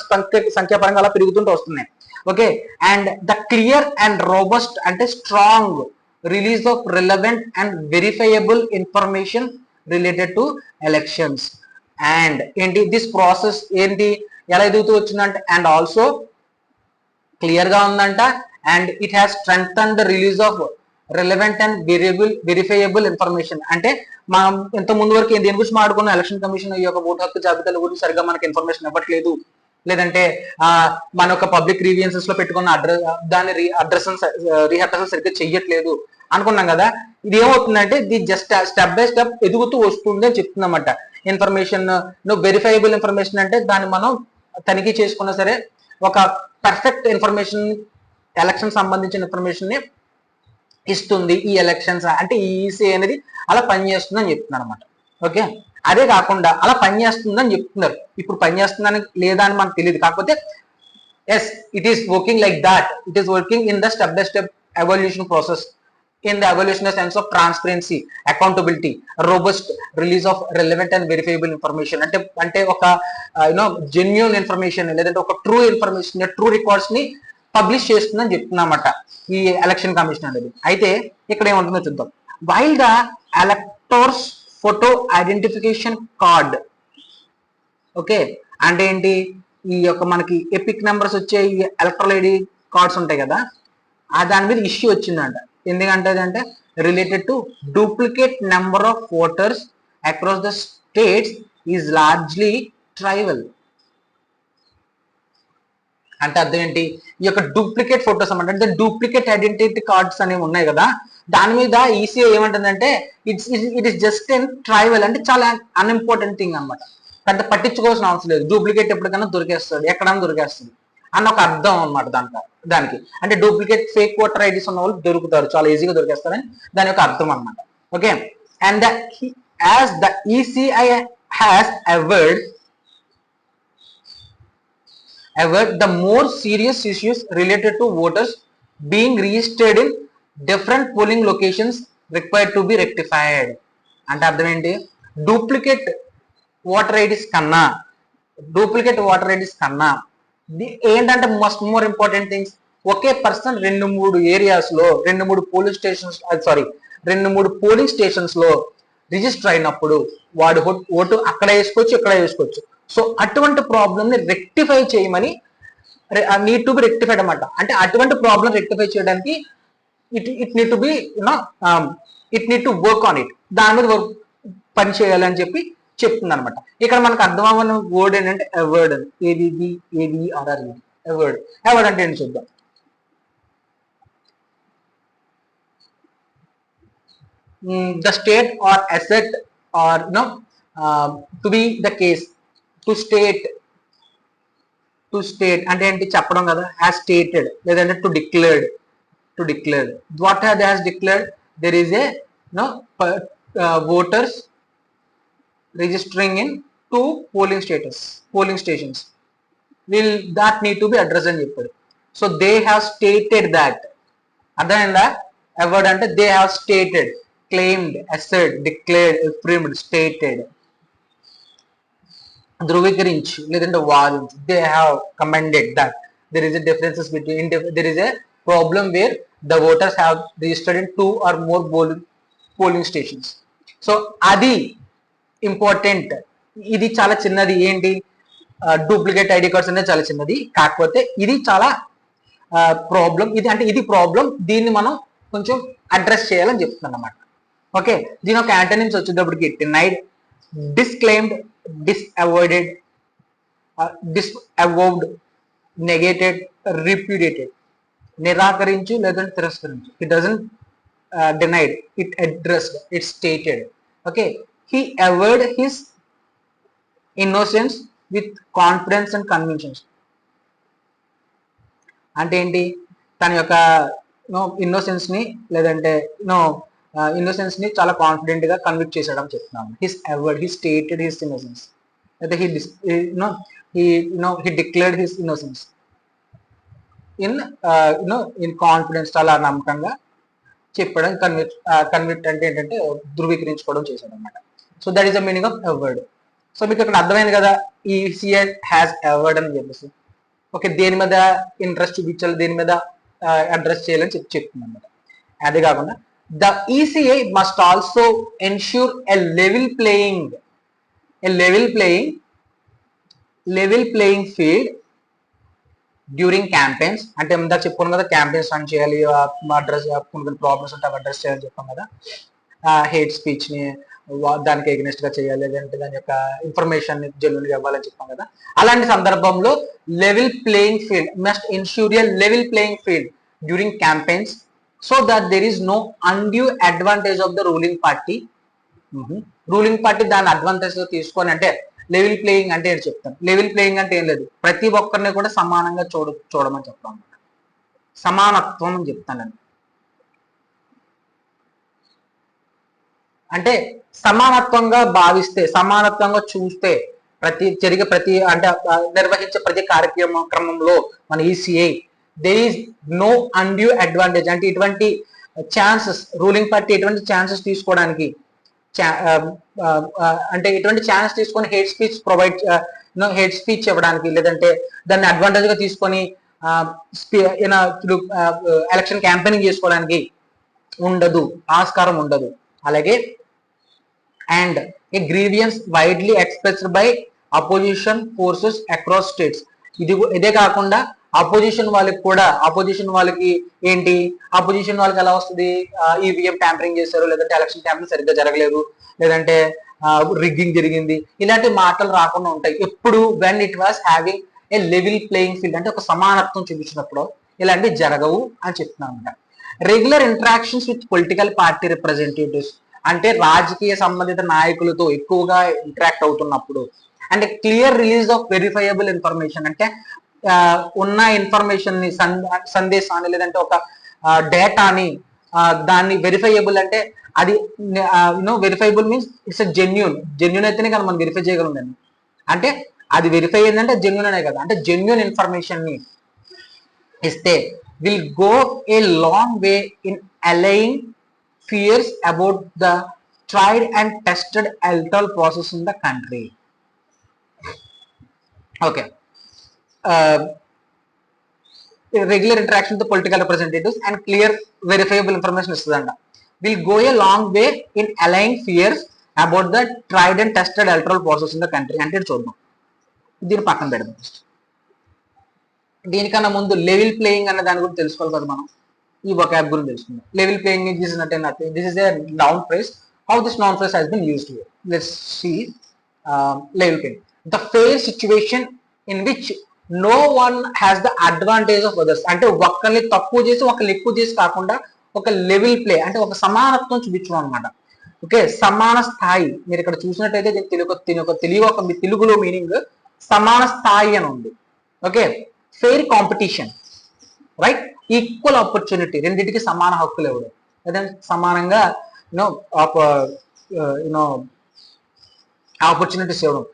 సంఖ్యాపరంగా అలా పెరుగుతుంటూ వస్తున్నాయి. Okay, and the clear and robust అంటే strong release of relevant and verifiable information related to elections. And ఏంటి దిస్ ప్రాసెస్ ఏంటి ఎలా ఎదుగుతూ వచ్చిందంటే అండ్ ఆల్సో క్లియర్ గా ఉందంట and it has strengthened the release of relevant and verifiable information. అంటే మనం ఇంత ముందు వరకు దేని గురించి మాట్లాడుకున్న ఎలక్షన్ కమిషన్ ఈ యొక్క ఓటు హక్కు జాబితాల గురించి సరిగ్గా మనకి ఇన్ఫర్మేషన్ ఇవ్వట్లేదు లేదంటే మన ఒక పబ్లిక్ గ్రీవియన్సెస్ లో పెట్టుకున్న దాని రీఅడ్రస్ సరిగ్గా చెయ్యట్లేదు అనుకున్నాం కదా. ఇది ఏమవుతుందంటే ఇది జస్ట్ స్టెప్ బై స్టెప్ ఎదుగుతూ వస్తుంది అని చెప్తుందన్నమాట. ఇన్ఫర్మేషన్ వెరిఫైబుల్ ఇన్ఫర్మేషన్ అంటే దాన్ని మనం తనిఖీ చేసుకున్నా సరే ఒక పర్ఫెక్ట్ ఇన్ఫర్మేషన్ ఎలక్షన్ సంబంధించిన ఇన్ఫర్మేషన్ ని ఇస్తుంది ఈ ఎలక్షన్స్ అంటే ఈ ఈసీ అనేది అలా పనిచేస్తుంది అని చెప్తున్నారు అనమాట. ఓకే, అదే కాకుండా అలా పనిచేస్తుందని చెప్తున్నారు. ఇప్పుడు పనిచేస్తుందని లేదా అని మనకు తెలియదు, కాకపోతే yes it is working like that, it is working in the step by step evolution process, in the evolutionary sense of transparency, accountability, robust release of relevant and verifiable information. అంటే ఒక జెన్యూన్ ఇన్ఫర్మేషన్ లేదంటే ఒక true information, true records ని publish చేస్తుందని చెప్తున్నమాట ఈ election commission అనేది. అయితే ఇక్కడ ఏముంటుందో చూద్దాం. While the electors photo identification card, okay అంటే ఏంటి, ఈ యొక్క మనకి ఎపిక్ నెంబర్స్ వచ్చే ఈ ఎలక్ట్రల్ ఐడి కార్డ్స్ ఉంటాయి కదా, దాని మీద ఇష్యూ వచ్చిందంట. ఎందుకంటే అంటే related to duplicate number of voters across the states is largely tribal. అంటే అర్థం ఏంటి, ఈ యొక్క డూప్లికేట్ ఫోటోస్ అన్నమాట, అంటే డూప్లికేట్ ఐడెంటిటీ కార్డ్స్ అనేవి ఉన్నాయి కదా, దాని మీద ఈసీఐ ఏమంటుందంటే it is just N tribal, అంటే చాలా అన్ఇంపార్టెంట్ థింగ్ అనమాట, పెద్ద పట్టించుకోవాల్సిన అవసరం లేదు, డూప్లికేట్ ఎప్పటికైనా దొరికేస్తుంది, ఎక్కడైనా దొరికేస్తుంది అన్న ఒక అర్థం అనమాట దానికి. అంటే డూప్లికేట్ ఫేక్ ఓటర్ ఐడీస్ ఉన్న వాళ్ళు దొరుకుతారు, చాలా ఈజీగా దొరికేస్తారని దాని యొక్క అర్థం అనమాట. Okay, and as the ECI has averred the more serious issues related to voters being registered in different polling locations required to be rectified. అంటే అర్థం ఏంటి, డూప్లికేట్ ఓటర్ ఐడీస్ కన్నా ఏంటంటే మోర్ ఇంపార్టెంట్ థింగ్స్, ఒకే పర్సన్ రెండు మూడు polling stations లో register అయినప్పుడు వాడు ఓటు అక్కడ వేసుకోవచ్చు, ఇక్కడ వేసుకోవచ్చు. సో అటువంటి ప్రాబ్లమ్ ని రెక్టిఫై చేయమని నీడ్ టు బి రెక్టిఫైడ్ అనమాట. అంటే అటువంటి ప్రాబ్లం రెక్టిఫై చేయడానికి it need to work on it, దాని మీద పని చేయాలని చెప్పి చెప్తుంది అనమాట. ఇక్కడ మనకు అర్థం అవ్వని వర్డ్ ఏంటంటే అవర్డ్, అవర్డ్ అంటే ఏంటి చూద్దాం. The state or assert or to be the case, to state అంటే ఏంటి చెప్పడం కదా, హ్యాస్ స్టేటెడ్ లేదంటే to declared. What has declared, there is a voters registering in 2 polling stations will that need to be addressed అని చెప్పాడు. So they have stated that, అర్థమైందా, averred అంటే they have stated, claimed, assert, declared, affirmed, stated, ధృవీకరించు లేదంటే వాదించు. They have commended that there is a differences between there is a problem where the voters have registered in 2 or more polling stations. So అది important. ఇది చాలా చిన్నది, ఏంటి duplicate ID cards అనేది చాలా చిన్నది, కాకపోతే ఇది చాలా ప్రాబ్లం. ఇది ప్రాబ్లం, దీన్ని మనం కొంచెం అడ్రస్ చేయాలని చెప్తున్నాను అనమాట. ఓకే, దీని ఒక యాంటోనిమ్స్ వచ్చేటప్పటికి డినైడ్, డిస్క్లెయిమ్డ్, డిస్అవాయిడెడ్, డిస్అవోవ్డ్, నెగేటెడ్, రిప్యూడియేటెడ్. నిరాకరించు లేదంటే తిరస్కరించు. It doesn't denied, it addressed, it stated. Okay, he averred his innocence with confidence and convictions. అంటే ఏంటి, తన యొక్క ఇన్నోసెన్స్ ని లేదంటే ఇన్నోసెన్స్ ని చాలా కాన్ఫిడెంట్ గా కన్విక్ట్ చేసాడని చెప్తున్నాము. హిస్ అవర్డ్, హి స్టేటెడ్ హిస్ ఇన్నోసెన్స్, అయితే he declared his innocence in confidence, చాలా నమ్మకంగా చెప్పడం. కన్విక్ట్ అంటే ఏంటంటే ధృవీకరించుకోవడం చేశాడు అనమాట. So that is the meaning of averred. సో మీకు ఇక్కడ అర్థమైంది కదా, ఈసీఐ హ్యాస్ అవర్డ్ అని చెప్పేసి. ఓకే, దేని మీద ఇంట్రెస్ట్ చూపించాలి, దేని మీద అడ్రస్ చేయాలని చెప్తుంది అనమాట. అదే కాకుండా the ECI must also ensure a level playing field during campaigns. అంటే ఇందాక చెప్పుకున్నాం కదా, క్యాంపెయిన్స్ రన్ చేయాలి, అడ్రస్ కొన్ని ప్రాబ్లమ్స్ ఉంటే అడ్రస్ చేయాలని చెప్పాం కదా, హేట్ స్పీచ్ ని, దానికి ఎగ్నెస్ట్ గా చేయాలి, లేదంటే దాని యొక్క ఇన్ఫర్మేషన్ జెన్యూన్ గా ఇవ్వాలని చెప్పాం కదా. అలాంటి సందర్భంలో level playing field must ensure a level playing field during campaigns so that there is no undue advantage of the ruling party. Ruling party దాని అడ్వాంటేజ్ తీసుకొని, అంటే లెవెల్ ప్లేయింగ్ అంటే ఏంటి చెప్తాను. లెవెల్ ప్లేయింగ్ అంటే ఏం లేదు, ప్రతి ఒక్కరిని కూడా సమానంగా చూడమని చెప్తాను, సమానత్వం అని చెప్తానండి. అంటే సమానత్వంగా భావిస్తే, సమానత్వంగా చూస్తే ప్రతి అంటే నిర్వహించే ప్రతి కార్యక్రమంలో మన ECI there is no undue advantage, అంటే ఇటువంటి ఛాన్సెస్ రూలింగ్ పార్టీ ఎటువంటి ఛాన్సెస్ తీసుకోవడానికి, అంటే ఎటువంటి ఛాన్స్ తీసుకొని హేట్ స్పీచ్ ఇవ్వడానికి, లేదంటే దాన్ని అడ్వాంటేజ్ గా తీసుకొని ఎలక్షన్ క్యాంపెయినింగ్ చేసుకోవడానికి ఉండదు, ఆస్కారం ఉండదు. అలాగే and A grievance widely expressed by opposition forces across states. ఇదే కాకుండా అపోజిషన్ వాళ్ళకి ఏంటి, అపోజిషన్ వాళ్ళకి ఎలా వస్తుంది, ఈవీఎం ట్యాంపరింగ్ చేశారు, లేదంటే ఎలక్షన్ క్యాంపెయిన్ సరిగ్గా జరగలేదు, లేదంటే రిగ్గింగ్ జరిగింది, ఇలాంటి మాటలు రాకుండా ఉంటాయి ఎప్పుడు when it was having a level playing field, అంటే ఒక సమానత్వం చూపించినప్పుడు ఇలాంటివి జరగవు అని చెప్తున్నాను. Regular interactions with political party representatives, అంటే రాజకీయ సంబంధిత నాయకులతో ఎక్కువగా ఇంటరాక్ట్ అవుతున్నప్పుడు, అంటే clear release of verifiable information, అంటే ఉన్న ఇన్ఫర్మేషన్ ని సందేశాన్ని లేదంటే ఒక డేటాని దాన్ని వెరిఫైయబుల్, అంటే అది వెరిఫైబుల్ మీన్స్ ఇట్స్ జెన్యూన్ అయితేనే కదా మనం వెరిఫై చేయగలం. అంటే అది వెరిఫై అయిందంటే జెన్యూన్ అనే కదా, అంటే జెన్యూన్ ఇన్ఫర్మేషన్ ని ఇస్తే will go a long way in allaying fears about the tried and tested electoral process in the country. Okay. Regular interaction with the political representatives and clear verifiable information will go a long way in allaying fears about the tried and tested electoral process in the country. అంటే చూద్దాం, దీని పక్కన పెడదాం. దీనికన్నా ముందు level playing అన్న దాని గురించి తెలుసుకోవాలి కదా మనం. ఈ vocab గురించి తెలుసుకుందాం. Level playing is nothing. This is a noun phrase. How this noun phrase has been used here? Let's see. Level playing, the fair situation in which no one has the advantage of others. అంటే ఒక్కరిని తక్కువ చేసి ఒకరిని ఎక్కువ చేసి కాకుండా ఒక level play, అంటే ఒక సమానత్వం చూపించడం అనమాట. ఓకే, సమాన స్థాయి. మీరు ఇక్కడ చూసినట్టయితే తెలుగులో మీనింగ్ సమాన స్థాయి అని ఉంది. Okay, fair competition, right, equal opportunity, రెండింటికి సమాన హక్కులు ఇవ్వడం, లేదంటే సమానంగా ఆపర్చునిటీస్ ఇవ్వడం.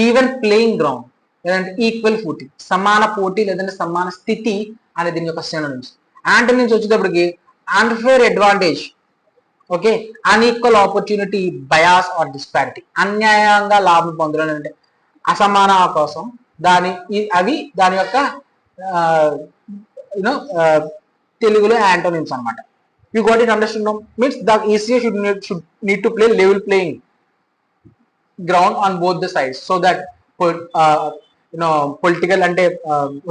ఈవెన్ ప్లేయింగ్ గ్రౌండ్, లేదంటే ఈక్వల్ ఫూటీ, సమాన పోటీ లేదంటే సమాన స్థితి అనే దీని యొక్క సినోనిమ్స్. యాంటోనిమ్స్ నుంచి వచ్చేటప్పటికి unfair advantage, okay, unequal opportunity, bias or disparity, అన్యాయంగా లాభం పొందడం అంటే అసమాన అవకాశం, దాని యొక్క తెలుగులో యాంటోనిమ్స్ అనమాట. You got it understand now? Means the ECI should need to play level playing ground on both the sides so that political అంటే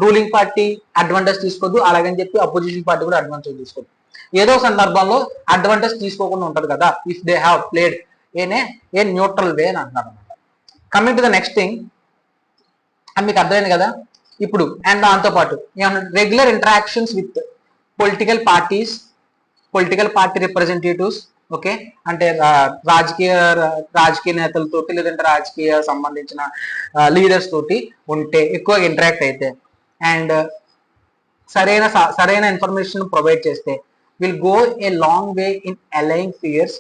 రూలింగ్ పార్టీ అడ్వాంటేజ్ తీసుకోవద్దు, అలాగని చెప్పి అపోజిషన్ పార్టీ కూడా అడ్వాంటేజ్ తీసుకోవద్దు. ఏదో సందర్భంలో అడ్వాంటేజ్ తీసుకోకుండా ఉంటది కదా, if they have played a neutral way అని అంటున్నారు అనమాట. Coming to the next thing, మీకు అర్థమైంది కదా ఇప్పుడు. అండ్ దాంతో పాటు regular interactions with political party representatives, okay, అంటే రాజకీయ నేతలతోటి లేదంటే రాజకీయ సంబంధించిన లీడర్స్ తోటి ఉంటే, ఎక్కువగా ఇంటరాక్ట్ అయితే అండ్ సరైన ఇన్ఫర్మేషన్ ప్రొవైడ్ చేస్తే will go a long way in allaying fears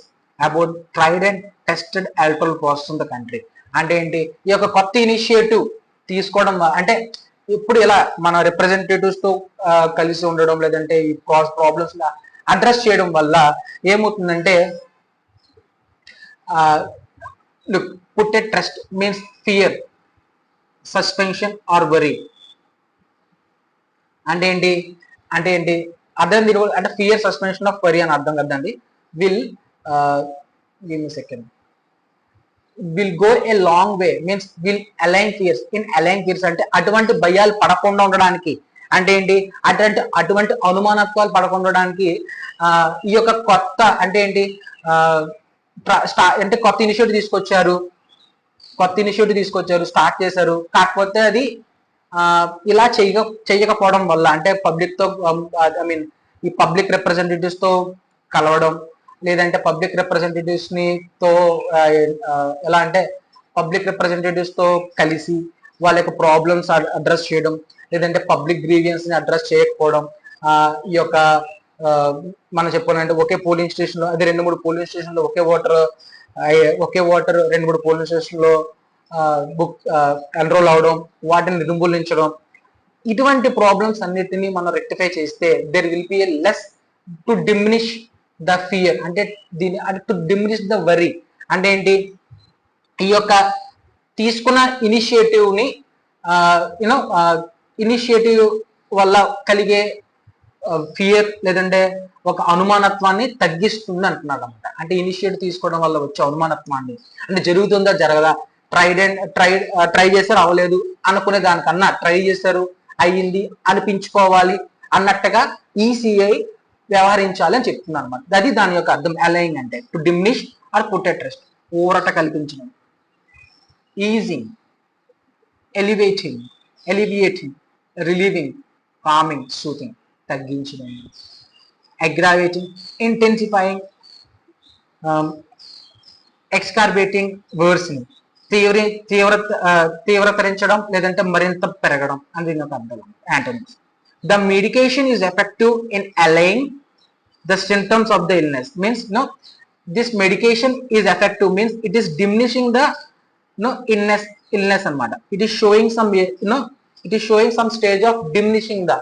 about tried and tested electoral process in the country. అంటే ఏంటి, ఈ యొక్క కొత్త ఇనిషియేటివ్ తీసుకోవడం, అంటే ఇప్పుడు ఇలా మన రిప్రజెంటేటివ్స్ తో కలిసి ఉండడం లేదంటే ఈ ప్రాబ్లమ్స్ అడ్రస్ చేయడం వల్ల ఏమవుతుందంటే, put a trust means fear, suspension or worry. అంటే ఏంటి అర్థం దీని, అంటే ఫియర్, సస్పెన్షన్ ఆఫ్ వరీ అని అర్థం కదండి. Will go a long way means will align fears. Align fears అంటే అటువంటి భయాలు పడకుండా ఉండడానికి, అంటే ఏంటి, అటువంటి అనుమానత్వాలు పడకుండా ఉండడానికి ఈ యొక్క కొత్త, అంటే ఏంటి, అంటే కొత్త ఇనిషియేటివ్ తీసుకొచ్చారు, స్టార్ట్ చేశారు. కాకపోతే అది ఇలా చేయకపోవడం వల్ల, అంటే పబ్లిక్ తో ఐ మీన్ ఈ పబ్లిక్ రిప్రజెంటేటివ్స్ తో కలవడం, లేదంటే పబ్లిక్ రిప్రజెంటేటివ్స్ ని తో ఎలా అంటే పబ్లిక్ రిప్రజెంటేటివ్స్ తో కలిసి వాళ్ళ యొక్క ప్రాబ్లమ్స్ అడ్రస్ చేయడం, లేదంటే పబ్లిక్ గ్రీవియన్స్ ని అడ్రస్ చేయకపోవడం, ఈ యొక్క మనం చెప్పాలంటే ఒకే పోలింగ్ స్టేషన్ లో అదే 2-3 పోలింగ్ స్టేషన్ లో ఒకే ఓటర్ 2-3 పోలింగ్ స్టేషన్ లో బుక్ ఎన్రోల్ అవడం, వాటిని నిర్మూలించడం, ఇటువంటి ప్రాబ్లమ్స్ అన్నిటినీ మనం రెక్టిఫై చేస్తే there will be less to diminish the fear, అంటే టు డిమినిష్ ద వరీ. అంటే ఏంటి, ఈ యొక్క తీసుకున్న ఇనిషియేటివ్ ని ఇనిషియేటివ్ వల్ల కలిగే ఫియర్ లేదంటే ఒక అనుమానత్వాన్ని తగ్గిస్తుంది అంటున్నాడు అనమాట. అంటే ఇనిషియేటివ్ తీసుకోవడం వల్ల వచ్చే అనుమానత్వాన్ని, అంటే జరుగుతుందా జరగదా, ట్రై చేశారు అవ్వలేదు అనుకునే దానికన్నా ట్రై చేశారు అయ్యింది అనిపించుకోవాలి అన్నట్టుగా ఈసీఐ వ్యవహరించాలి అని చెప్తుంది అనమాట. అది దాని యొక్క అర్థం. అలైయింగ్ అంటే to diminish or put at rest, ఊరట కల్పించడం. Easing, alleviating, relieving, calming, soothing, తగ్గించడం. అగ్రావేటింగ్, ఇంటెన్సిఫైయింగ్, ఎక్స్కార్బేటింగ్, వర్సనింగ్, తీవ్రతరించడం లేదంటే మరింత పెరగడం అని దీని యొక్క అర్థం. Antonyms. The medication is effective in allaying the symptoms of the illness, means this medication is effective means it is diminishing the illness anamata. It is showing some stage of diminishing the,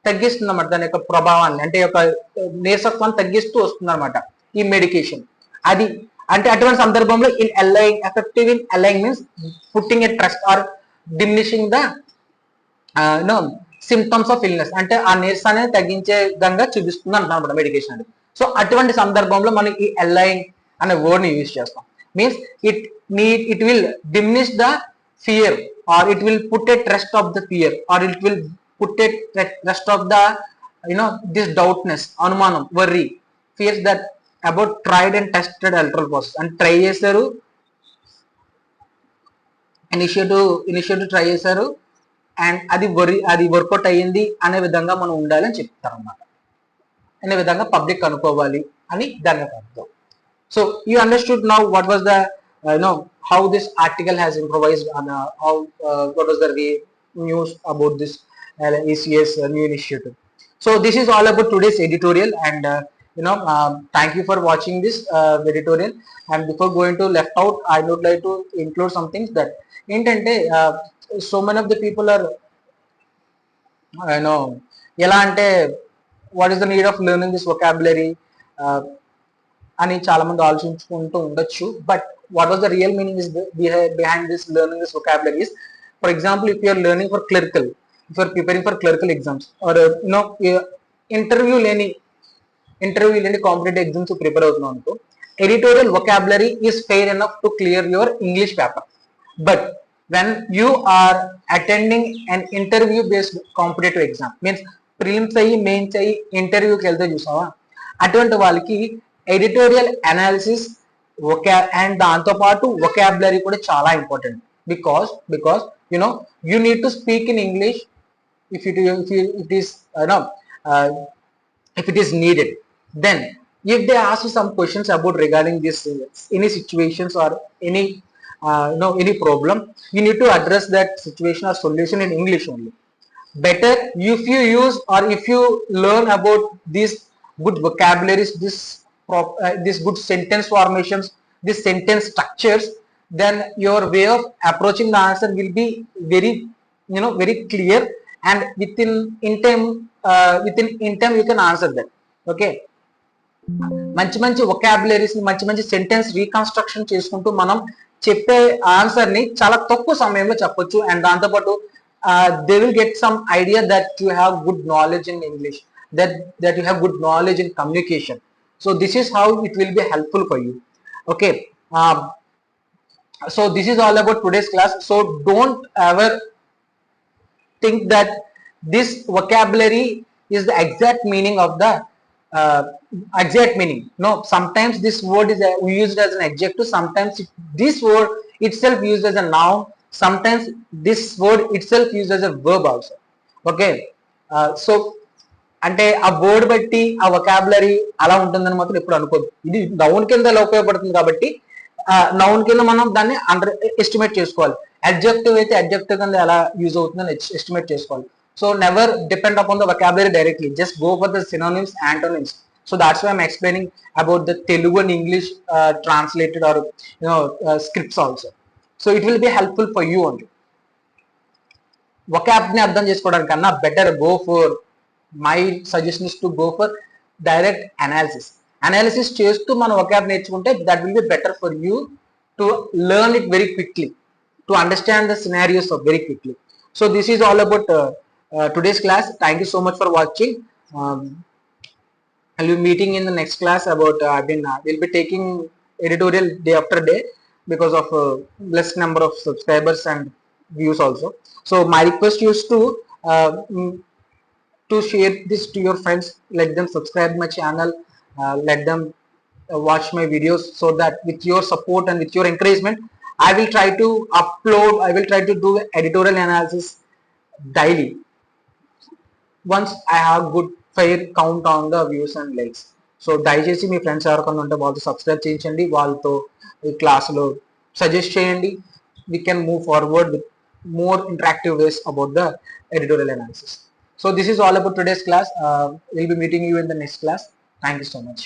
తగ్గిస్తుంది అన్నమాట దాని యొక్క ప్రభావాన్ని, అంటే యొక్క నీరసత్వాన్ని తగ్గిస్తూ వస్తుంది అనమాట ఈ మెడికేషన్. అది అంటే అటువంటి సందర్భంలో effective in allaying means putting at rest or diminishing the symptoms of illness, అంటే ఆ నీరసాన్ని తగ్గించే విధంగా చూపిస్తుంది అంటున్నాం మెడికేషన్ అనేది. సో అటువంటి సందర్భంలో మనం ఈ అలైయింగ్ అనే వర్డ్ ని యూజ్ చేస్తాం. Means it will diminish the fear or it will put at rest of the fear or it will put at rest of the this doubtness, అనుమానం, worry, fears that about tried and tested electoral process. అంటే try చేశారు, initiative try చేశారు అండ్ అది work out అయ్యింది అనే విధంగా మనం ఉండాలి అని చెప్తారు అన్నమాట. అనే విధంగా పబ్లిక్ అనుకోవాలి అని దాని యొక్క అర్థం. So you understood now what was the how this article has improvised on what was the news about this ECS new initiative. So this is all about today's editorial, and thank you for watching this editorial. And before going to left out, I would like to include some things that ఏంటంటే so many of the people are ఎలా అంటే what is the need of learning this vocabulary అని చాలా మంది ఆలోచించుకుంటూ ఉండొచ్చు. But what was the real meaning is behind this learning this vocabulary is, for example, if you are learning for clerical, if you are preparing for clerical exams or interview లేని competitive exams prepare అవుతున్నాం అనుకో, editorial vocabulary is fair enough to clear your English paper. But when you are attending an interview based competitive exam, means prelims అయ్యి mains అయ్యి ఇంటర్వ్యూకి వెళ్తే చూసావా, అటువంటి వాళ్ళకి ఎడిటోరియల్ అనాలిసిస్ అండ్ దాంతో పాటు వొకాబులరీ కూడా చాలా important. Because you need to speak in English if it is needed. Then if they ask you some questions about regarding this any situations or any problem, you need to address that situation or solution in English only. Better if you use or if you learn about these good vocabularies, this good sentence formations, this sentence structures, then your way of approaching the answer will be very very clear, and in time you can answer that. Okay, మంచి vocabularies మంచి sentence reconstruction చేసుకుంటూ మనం చెప్పే answer ని చాలా తక్కువ సమయంలో చెప్పొచ్చు. అండ్ దాంతోపాటు they will get some idea that you have good knowledge in English, that you have good knowledge in communication. So this is how it will be helpful for you. Okay, so this is all about today's class. So don't ever think that this vocabulary is the exact meaning of the uh, exact meaning. No, sometimes this word is used as an adjective, sometimes this word itself used as a noun, sometimes this word itself used as a verb also. Okay, so అంటే ఆ word బట్టి ఆ vocabulary అలా ఉంటుందని మాత్రం ఎప్పుడు అనుకోదు. ఇది noun కింద ఎలా ఉపయోగపడుతుంది కాబట్టి నౌన్ కింద మనం దాన్ని అండర్ ఎస్టిమేట్ చేసుకోవాలి. అడ్జెక్టివ్ అయితే అడ్జెక్టివ్ కింద ఎలా యూజ్ అవుతుందని ఎస్టిమేట్ చేసుకోవాలి. So never depend upon the vocabulary directly. Just go for the synonyms, antonyms. So that's why I'm explaining about the Telugu and English translated or scripts also. So it will be helpful for you only. vocab ని అర్థం చేసుకోవడానికన్నా better go for my suggestion is to go for direct analysis చేస్తూ మనం vocab నేర్చుకుంటే that will be better for you to learn it very quickly, to understand the scenarios of very quickly. So this is all about today's class. Thank you so much for watching. I'll be meeting in the next class about we'll be taking editorial day after day because of less number of subscribers and views also. So my request is to share this to your friends, let them subscribe my channel, let them watch my videos, so that with your support and with your encouragement I will try to upload, I will try to do editorial analysis daily once I have good fair count on the views and likes. So దయచేసి మీ friends ఎవరికైనా ఉంటే వాళ్ళతో subscribe చేయించండి, వాళ్ళతో ఈ క్లాసులో suggest చేయండి. We can move forward with more interactive ways about the editorial analysis. So this is all about today's class. We'll be meeting you in the next class. Thank you so much.